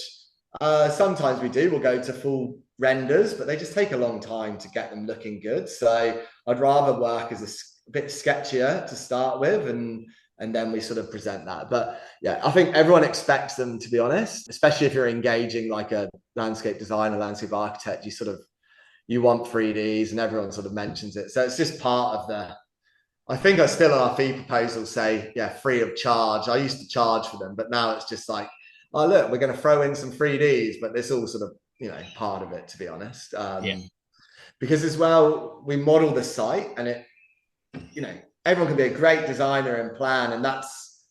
sometimes we do, we'll go to full renders, but they just take a long time to get them looking good. So I'd rather work as a bit sketchier to start with, and then we sort of present that. But yeah, I think everyone expects them, to be honest, especially if you're engaging like a landscape designer, landscape architect, you want 3Ds and everyone sort of mentions it. So it's just part of I think I still on our fee proposal say, yeah, free of charge. I used to charge for them, but now it's just like, oh, look, we're going to throw in some 3Ds, but it's all sort of, part of it, to be honest. Yeah. Because as well, we model the site and everyone can be a great designer and plan. And that's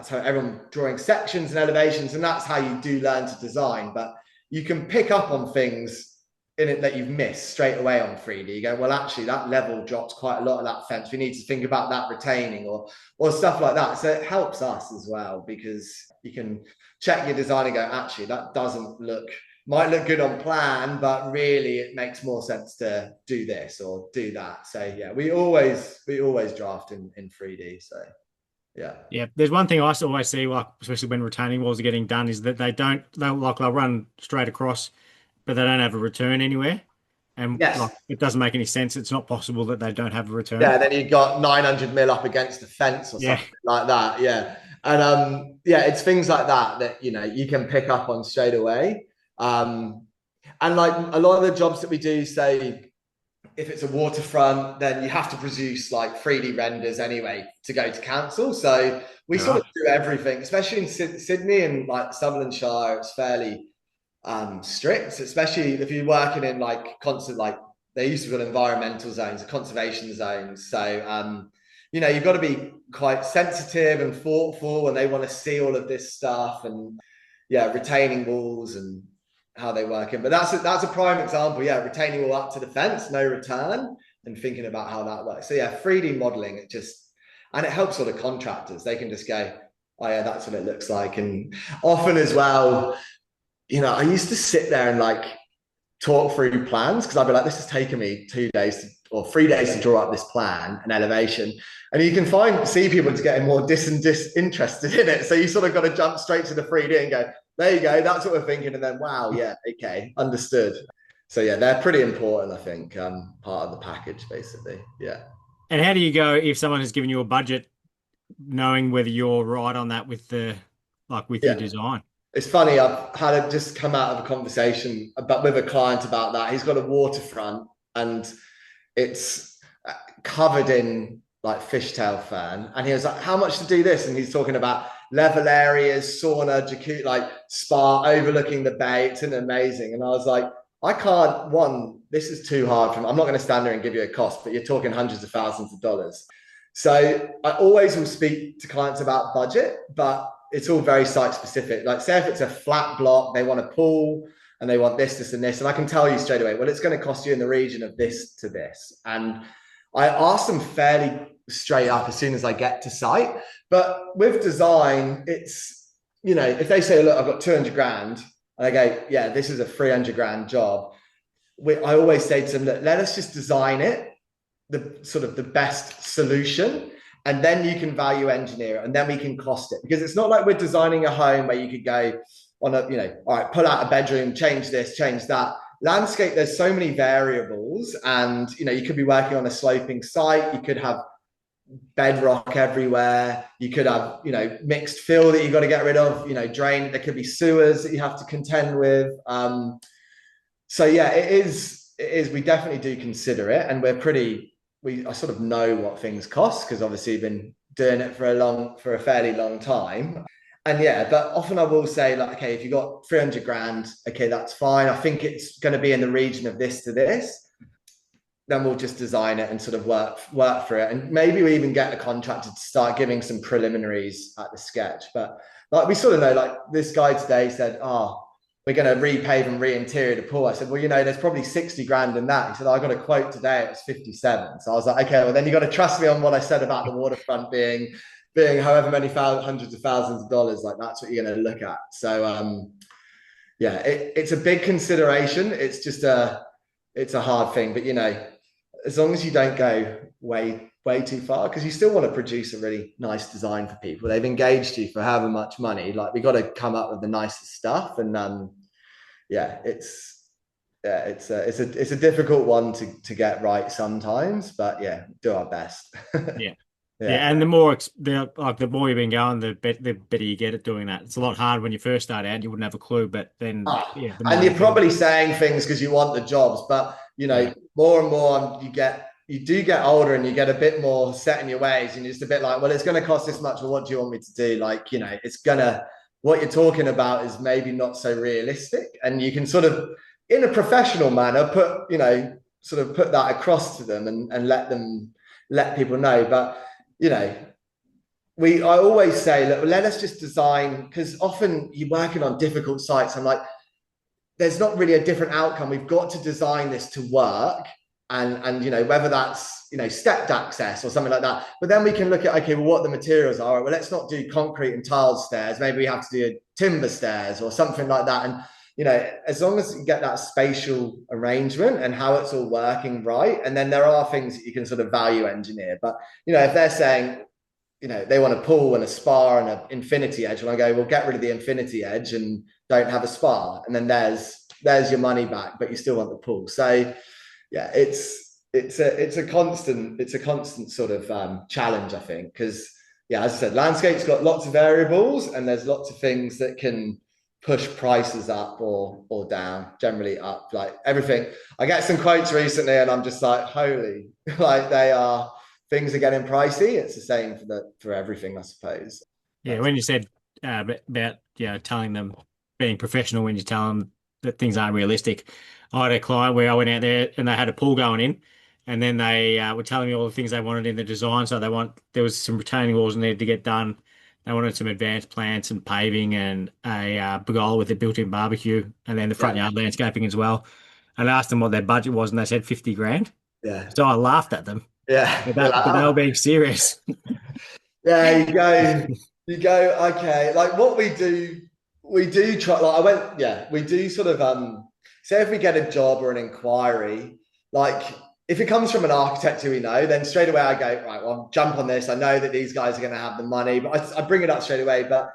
how everyone drawing sections and elevations. And that's how you do learn to design. But you can pick up on things in it that you've missed straight away on 3D. You go, well, actually, that level drops quite a lot of that fence. We need to think about that retaining or stuff like that. So it helps us as well, because you can check your design and go, actually, that might look good on plan, but really it makes more sense to do this or do that. So yeah, we always draft in 3D. So yeah. Yeah, there's one thing I always see, like especially when retaining walls are getting done, is that they'll run straight across, but they don't have a return anywhere, and Yes. like it doesn't make any sense. It's not possible that they don't have a return. Yeah, then you got 900 mil up against the fence or Yeah, something like that. Yeah. And yeah, it's things like that you can pick up on straight away. And like a lot of the jobs that we do, say if it's a waterfront, then you have to produce like 3D renders anyway to go to council. So we sort of do everything, especially in Sydney and like Sutherland Shire. It's fairly strict, especially if you're working in like constant, like they used to call environmental zones, conservation zones. So you've got to be quite sensitive and thoughtful when they want to see all of this stuff, and yeah, retaining walls and how they work in. But that's a prime example. Yeah, retaining wall up to the fence, no return, and thinking about how that works. So yeah, 3D modeling, and it helps all the contractors. They can just go, oh yeah, that's what it looks like. And often as well, I used to sit there and like talk through plans, because I'd be like, this has taken me 2 days or 3 days to draw up this plan and elevation. And you can see people just getting more disinterested in it. So you sort of got to jump straight to the 3D and go, there you go, that's what we're thinking. And then, wow, yeah, okay, understood. So yeah, they're pretty important, I think, part of the package, basically. Yeah. and how do you go if someone has given you a budget, knowing whether you're right on that with your Yeah. design? It's funny, I've just come out of a conversation with a client about that. He's got a waterfront and it's covered in like fishtail fern. And he was like, how much to do this? And he's talking about level areas, sauna, jacuzzi, like spa overlooking the bay. It's amazing. And I was like, I can't, this is too hard for me. I'm not going to stand there and give you a cost, but you're talking hundreds of thousands of dollars. So I always will speak to clients about budget, but it's all very site specific. Like say if it's a flat block, they want a pool, and they want this, this, and this. And I can tell you straight away, well, it's going to cost you in the region of this to this. And I ask them fairly straight up as soon as I get to site. But with design, it's, you know, if they say, look, I've got 200 grand, and I go, yeah, this is a 300 grand job. I always say to them, look, let us just design it, the sort of the best solution, and then you can value engineer it, and then we can cost it. Because it's not like we're designing a home where you could go on a, you know, all right, pull out a bedroom, change this, change that. Landscape, there's so many variables, and you know, you could be working on a sloping site, you could have bedrock everywhere, you could have, you know, mixed fill that you've got to get rid of, you know, drain, there could be sewers that you have to contend with. So yeah, it is we definitely do consider it, and I sort of know what things cost because obviously we've been doing it for a fairly long time. And yeah, but often I will say, like, okay, if you got 300 grand, okay, that's fine. I think it's going to be in the region of this to this. Then we'll just design it and sort of work for it. And maybe we even get a contractor to start giving some preliminaries at the sketch. But like we sort of know, like this guy today said, oh, we're going to repave and re-interior the pool. I said, well, you know, there's probably 60 grand in that. He said, I got a quote today, it was 57. So I was like, okay, well, then you got to trust me on what I said about the waterfront being however many hundreds of thousands of dollars. Like that's what you're going to look at. So yeah, it's a big consideration. It's a hard thing, but you know, as long as you don't go way too far, because you still want to produce a really nice design for people. They've engaged you for however much money. Like we got to come up with the nicest stuff, and yeah, it's a difficult one to get right sometimes, but yeah, do our best. Yeah. Yeah. Yeah, and the more you've been going, the better you get at doing that. It's a lot harder when you first start out. You wouldn't have a clue, but then yeah, the And more you're you do. probably saying things because you want the jobs, but you know, Yeah, more and more you do get older and you get a bit more set in your ways, and you're just a bit like, well, it's going to cost this much. Well, what do you want me to do? Like, you know, what you're talking about is maybe not so realistic, and you can sort of, in a professional manner, put that across to them and let people know. But you know, I always say, look, let us just design, because often you're working on difficult sites. I'm like, there's not really a different outcome. We've got to design this to work, and you know, whether that's, you know, stepped access or something like that. But then we can look at, okay, well, what the materials are. Well, let's not do concrete and tiled stairs. Maybe we have to do timber stairs or something like that. And you know, as long as you get that spatial arrangement and how it's all working right, and then there are things that you can sort of value engineer. But you know, if they're saying, you know, they want a pool and a spa and an infinity edge, and I go, well, get rid of the infinity edge and don't have a spa, and then there's your money back, but you still want the pool. So yeah, it's a constant sort of challenge, I think, because yeah, as I said, landscape's got lots of variables, and there's lots of things that can push prices up or down, generally up. Like everything, I get some quotes recently, and I'm just like, holy, like things are getting pricey. It's the same for everything, I suppose. yeah. When you said about telling them being professional when you tell them that things aren't realistic, I had a client where I went out there and they had a pool going in, and then they were telling me all the things they wanted in the design. So there was some retaining walls needed to get done. They wanted some advanced plants and paving and a pergola with a built-in barbecue, and then the front Yeah, yard landscaping as well. And I asked them what their budget was, and they said 50 grand. yeah, So I laughed at them, yeah. You're like, but they were oh, being serious. yeah. You go. Okay, like what we do try. Like I went, yeah, we do sort of say if we get a job or an inquiry, like if it comes from an architect who we know, then straight away I go, right, well, I'll jump on this. I know that these guys are going to have the money, but I bring it up straight away. But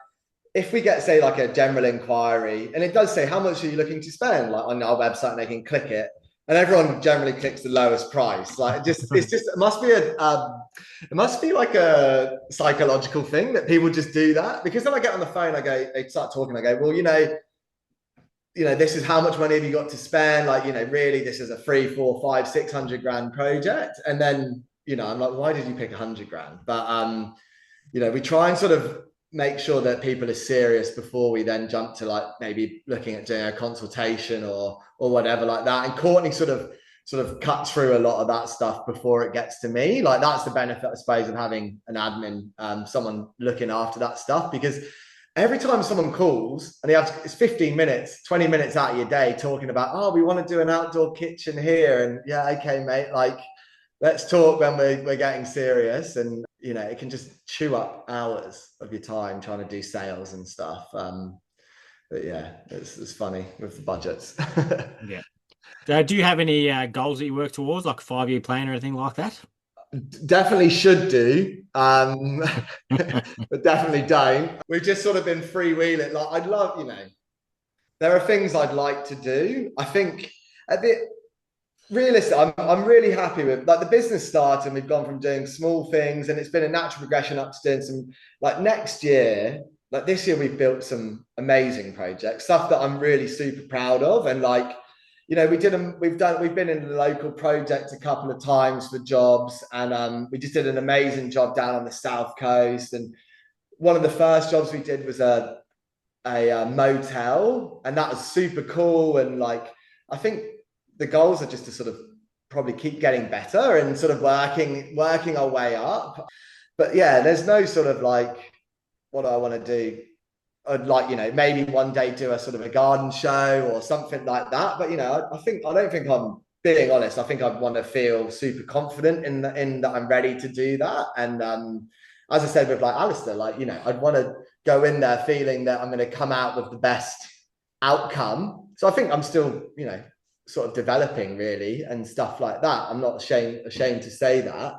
if we get, say, like a general inquiry, and it does say, how much are you looking to spend, like on our website, and they can click it, and everyone generally clicks the lowest price. Like it must be like a psychological thing that people just do that. Because then I get on the phone, they start talking, I go, well, this is how much money have you got to spend? Like, really, this is a 3, 4, 5, 600 grand project. And then, I'm like, why did you pick 100 grand? But, we try and sort of make sure that people are serious before we then jump to like maybe looking at doing a consultation or whatever like that. And Courtney sort of cuts through a lot of that stuff before it gets to me. Like that's the benefit, I suppose, of having an admin, someone looking after that stuff, because every time someone calls and it's 15 minutes, 20 minutes out of your day talking about, oh, we want to do an outdoor kitchen here. And yeah, okay, mate, like let's talk when we're getting serious. And, you know, it can just chew up hours of your time trying to do sales and stuff. But yeah, it's funny with the budgets. Yeah. Do you have any goals that you work towards, like a 5-year plan or anything like that? Definitely should do, but definitely don't. We've just sort of been freewheeling. Like, I'd love, you know, there are things I'd like to do. I think a bit realistic. I'm really happy with like the business start, and we've gone from doing small things, and it's been a natural progression up to doing some like next year. Like this year, we've built some amazing projects, stuff that I'm really super proud of, and like you know, we've been in the local project a couple of times for jobs, and we just did an amazing job down on the south coast. And one of the first jobs we did was a motel, and that was super cool. And like, I think the goals are just to sort of probably keep getting better and sort of working our way up. But yeah, there's no sort of like what do I want to do. I'd like, you know, maybe one day do a sort of a garden show or something like that. But you know, I don't think I'm being honest. I think I'd want to feel super confident in that I'm ready to do that. And as I said with like Alistair, like you know, I'd want to go in there feeling that I'm going to come out with the best outcome. So I think I'm still, you know, sort of developing really and stuff like that. I'm not ashamed to say that.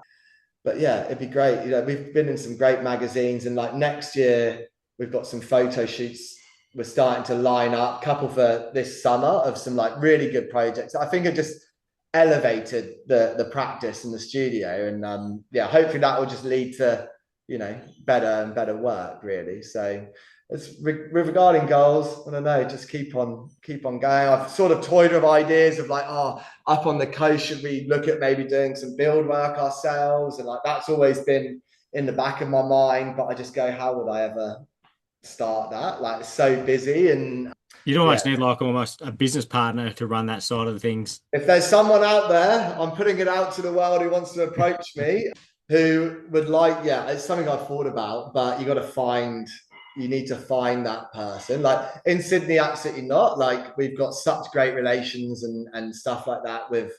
But yeah, it'd be great. You know, we've been in some great magazines, and like next year we've got some photo shoots. We're starting to line up a couple for this summer of some like really good projects. I think have just elevated the practice in the studio, and yeah, hopefully that will just lead to you know better and better work really. So it's regarding goals. I don't know, just keep on going. I've sort of toyed with ideas of like, oh, up on the coast, should we look at maybe doing some build work ourselves? And like that's always been in the back of my mind, but I just go, how would I ever start that? Like it's so busy, and You'd yeah, almost need like almost a business partner to run that side of the things. if there's someone out there, I'm putting it out to the world who wants to approach me, who would like, yeah, it's something I've thought about, but you need to find that person. Like in Sydney, absolutely not. Like we've got such great relations and stuff like that with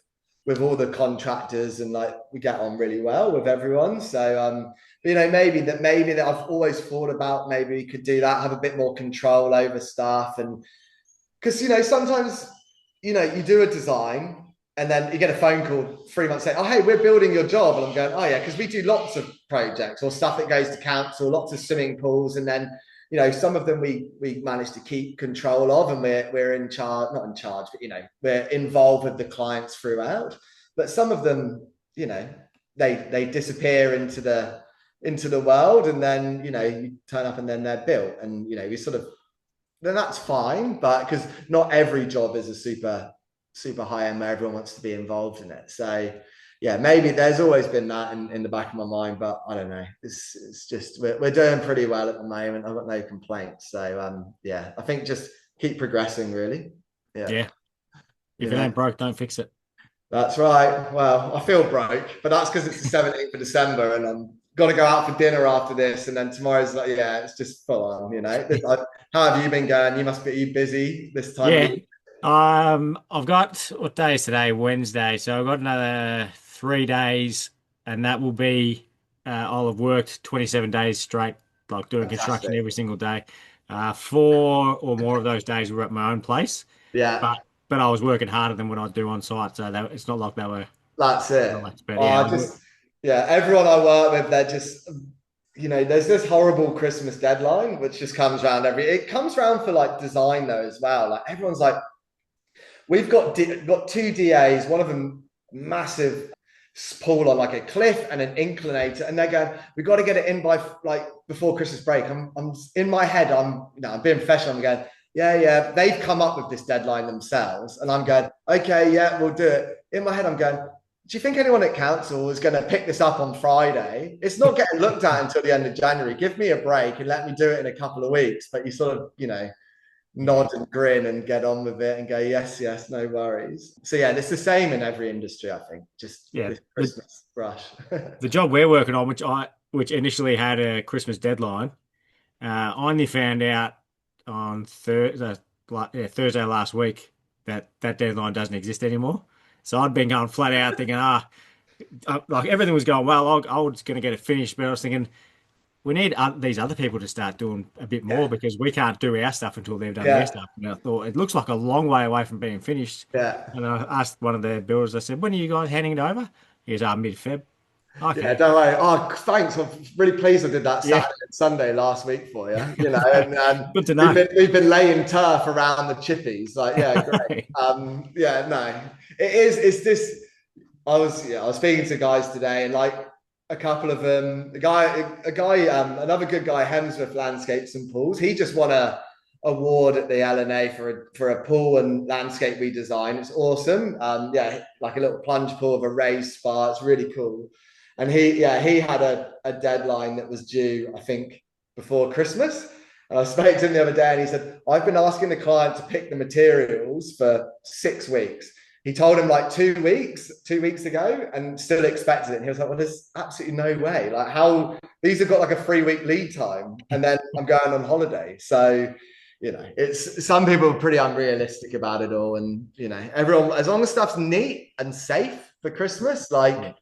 all the contractors, and like we get on really well with everyone. So but, you know, maybe that I've always thought about maybe we could do that, have a bit more control over stuff. And because you know sometimes you know you do a design and then you get a phone call 3 months saying, oh hey, we're building your job. And I'm going, oh yeah, because we do lots of projects or stuff that goes to council, lots of swimming pools. And then you know some of them we manage to keep control of, and we're in charge, not in charge, but you know we're involved with the clients throughout. But some of them, you know, they disappear into the world, and then you know you turn up and then they're built, and you know we sort of then that's fine. But because not every job is a super high end where everyone wants to be involved in it. So yeah, maybe there's always been that in the back of my mind, but I don't know. It's just we're doing pretty well at the moment. I've got no complaints. So yeah, I think just keep progressing really. Yeah, Yeah. you If it know. ain't broke, don't fix it. That's right. Well, I feel broke, but that's because it's the 17th of December and I'm got to go out for dinner after this. And then tomorrow's like, yeah, it's just full on, you know. How have you been going? You must be you busy this time of Yeah. year. I've got what day is today? Wednesday. So I've got another 3 days, and that will be I'll have worked 27 days straight, like doing construction Fantastic. every single day. 4 or more of those days were at my own place, Yeah, but I was working harder than what I do on site, so it's not like they were that's it. relaxed. But Oh, yeah, I just, yeah, everyone I work with, they're just, you know, there's this horrible Christmas deadline, which just comes around it comes around for like design though as well. Like everyone's like, we've got two DAs, one of them massive pool on like a cliff and an inclinator, and they're going, we got to get it in by like before Christmas break. I'm in my head, I'm being professional. I'm going, yeah. They've come up with this deadline themselves, and I'm going, okay, yeah, we'll do it. In my head, I'm going, do you think anyone at council is going to pick this up on Friday? It's not getting looked at until the end of January. Give me a break and let me do it in a couple of weeks. But you sort of, you know, yeah, nod and grin and get on with it and go, yes, no worries. So yeah, it's the same in every industry, I think. Just yeah. this The Christmas rush. the job we're working on, which initially had a Christmas deadline, I only found out on Thursday, Thursday last week that that deadline doesn't exist anymore. So I'd been going flat out thinking, like everything was going well. I was going to get it finished, but I was thinking we need these other people to start doing a bit more Yeah, because we can't do our stuff until they've done their yeah, stuff. And I thought it looks like a long way away from being finished. yeah. And I asked one of the builders, I said, when are you guys handing it over? He goes, mid-Feb. Yeah, Okay. don't worry. Oh, thanks. I'm really pleased I did that Yeah. Saturday and Sunday last week for you. And Good to we've know. been we've been laying turf around the chippies. Like, yeah, great. Yeah, no, it is. It's this. I was speaking to guys today, and like a couple of them, another good guy, Hemsworth Landscapes and Pools. He just won a award at the LNA for a pool and landscape redesign. It's awesome. Yeah, like a little plunge pool of a raised spa. It's really cool. And he had a deadline that was due, I think, before Christmas. And I spoke to him the other day, and he said, "I've been asking the client to pick the materials for 6 weeks." He told him like 2 weeks ago, and still expected it. And he was like, "Well, there's absolutely no way. Like, how these have got like a 3 week lead time, and then I'm going on holiday." So, it's some people are pretty unrealistic about it all, and everyone, as long as stuff's neat and safe for Christmas, Yeah. like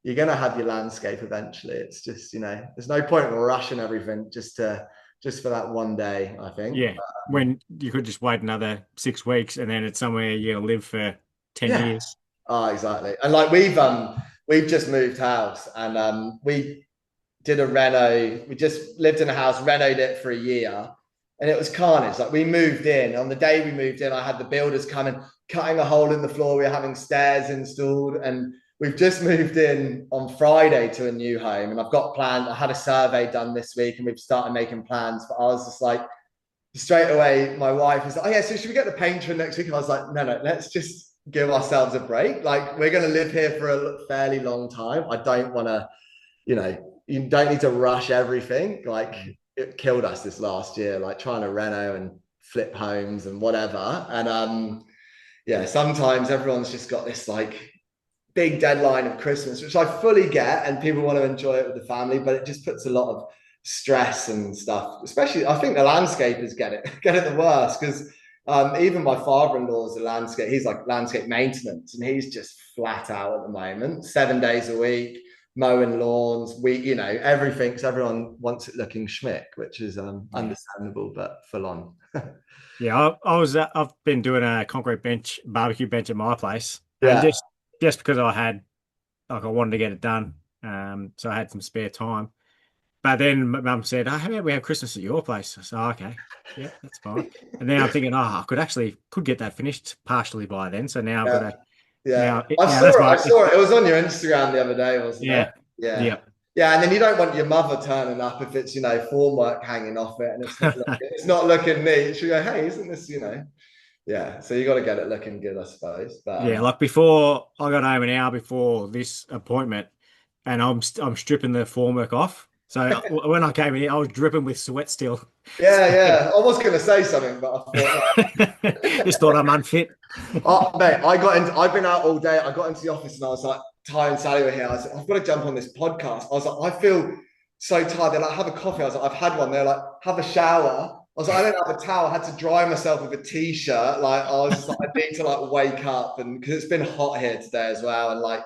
you're gonna have your landscape eventually. It's just there's no point in rushing everything just for that one day, I think. Yeah. When you could just wait another 6 weeks and then it's somewhere you're gonna live for 10 Yeah. years. Oh, exactly. And like we've just moved house, and we did a reno. We just lived in a house, renoed it for a year, and it was carnage. Like, we moved in. On the day we moved in, I had the builders coming, cutting a hole in the floor. We were having stairs installed, and we've just moved in on Friday to a new home. And I've got planned. I had a survey done this week, and we've started making plans. But I was just like, straight away, my wife was like, "Oh yeah, so should we get the painter in next week?" And I was like, "No, let's just give ourselves a break. Like, we're going to live here for a fairly long time. I don't want to, you don't need to rush everything. Like, it killed us this last year, like trying to reno and flip homes and whatever. And yeah, sometimes everyone's just got this like big deadline of Christmas, which I fully get, and people want to enjoy it with the family, but it just puts a lot of stress and stuff. Especially, I think the landscapers get it the worst, because even my father-in-law is a landscape. He's like landscape maintenance, and he's just flat out at the moment, 7 days a week, mowing lawns. Everything. So everyone wants it looking schmick, which is Yeah. understandable, but full on. Yeah, I've been doing a concrete bench, barbecue bench at my place, and Yeah. just because I wanted to get it done, so I had some spare time. But then Mum said, "Oh, how about we have Christmas at your place?" I said, "Oh, okay, yeah, that's fine." And then I'm thinking, "Oh, I could get that finished partially by then." So now I've got Yeah. to Yeah, now, I yeah, saw that's it. I my saw it. It was on your Instagram the other day, wasn't it? yeah, Yeah, yeah, yeah. And then you don't want your mother turning up if it's formwork hanging off it and it's not looking neat. She go, "Hey, isn't this?" Yeah. So you got to get it looking good, I suppose. But yeah. Like before, I got home an hour before this appointment, and I'm stripping the formwork off. So when I came in, I was dripping with sweat still. yeah, yeah. I was going to say something, but I thought, Just thought I'm unfit. oh, mate, I've been out all day. I got into the office and I was like, Ty and Sally were here. I was like, "I've got to jump on this podcast." I was like, "I feel so tired." They're like, "Have a coffee." I was like, "I've had one." They're like, "Have a shower." I was like, "I don't have a towel." I had to dry myself with a t-shirt. Like, I was just like, I need to like wake up, and because it's been hot here today as well, and like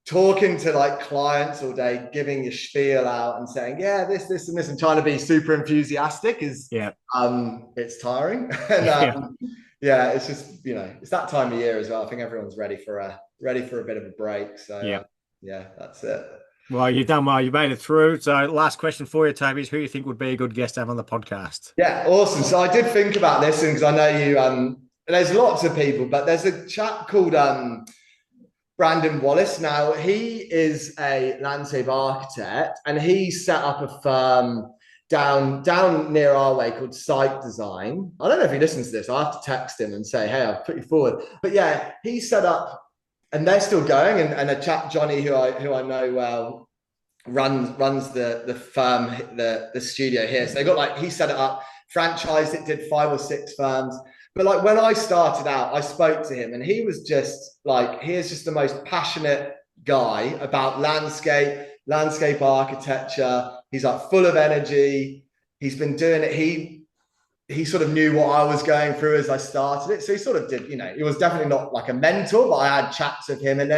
talking to like clients all day, giving your spiel out and saying, "Yeah, this, and this," and trying to be super enthusiastic is Yeah, it's tiring. And yeah, yeah, it's just it's that time of year as well. I think everyone's ready for a bit of a break. So yeah. yeah, that's it. Well, you've done well. You made it through. So, last question for you, Toby, is who you think would be a good guest to have on the podcast? Yeah, awesome. So I did think about this, because I know you. There's lots of people, but there's a chap called Brandon Wallace. Now, he is a landscape architect, and he set up a firm down near our way called Site Design. I don't know if he listens to this. I have to text him and say, "Hey, I've put you forward." But yeah, he set up, and they're still going. And a chap, Johnny, who I know well, runs the firm, the studio here. So they got like, he set it up, franchised it, did 5 or 6 firms. But like, when I started out, I spoke to him, and he was just like, he is just the most passionate guy about landscape architecture. He's like full of energy. he's been doing it. He sort of knew what I was going through as I started it. So he sort of did, he was definitely not like a mentor, but I had chats with him. And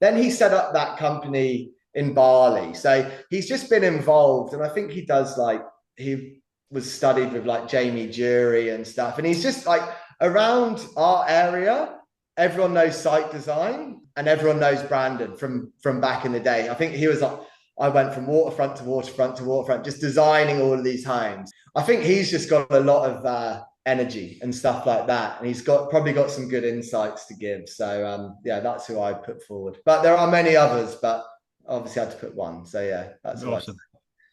then he set up that company in Bali. So he's just been involved. And I think he does like, he was studied with like Jamie Jury and stuff. And he's just like around our area, everyone knows site design and everyone knows Brandon from back in the day. I think he was like, I went from waterfront to waterfront to waterfront, just designing all of these homes. I think he's just got a lot of energy and stuff like that, and he's probably got some good insights to give. So yeah, that's who I put forward. But there are many others, but obviously I had to put one. So yeah, that's what Awesome.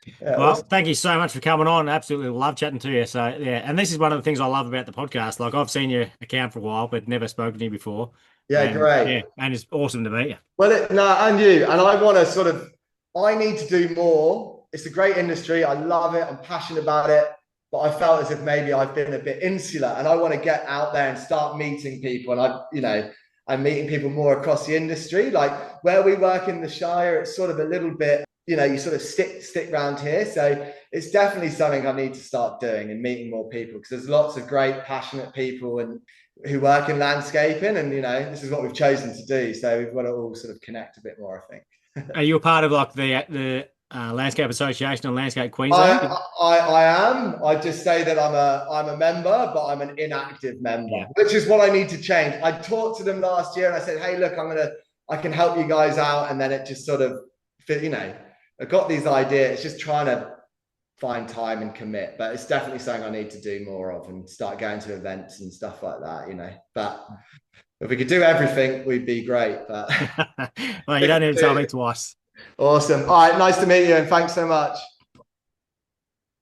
yeah, Well, awesome. thank you so much for coming on. Absolutely love chatting to you. So yeah, and this is one of the things I love about the podcast. Like I've seen your account for a while, but never spoken to you before. Yeah, And yeah, great. and it's awesome to meet you. Well, no, and you, and I want to sort of, I need to do more. It's a great industry. I love it. I'm passionate about it. But I felt as if maybe I've been a bit insular, and I want to get out there and start meeting people. And I'm meeting people more across the industry. Like where we work in the Shire, it's sort of a little bit, you sort of stick around here. So it's definitely something I need to start doing and meeting more people, because there's lots of great, passionate people and who work in landscaping, and this is what we've chosen to do. So we've got to all sort of connect a bit more, I think. Are you a part of like the Landscape Association and Landscape Queensland? I am. I just say that I'm a member, but I'm an inactive member, Yeah. which is what I need to change. I talked to them last year and I said, "Hey, look, I can help you guys out," and then it just sort of, I got these ideas. It's just trying to find time and commit, but it's definitely something I need to do more of and start going to events and stuff like that. But if we could do everything, we'd be great. But Well, you don't need to tell me twice. awesome. All right, nice to meet you, and thanks so much.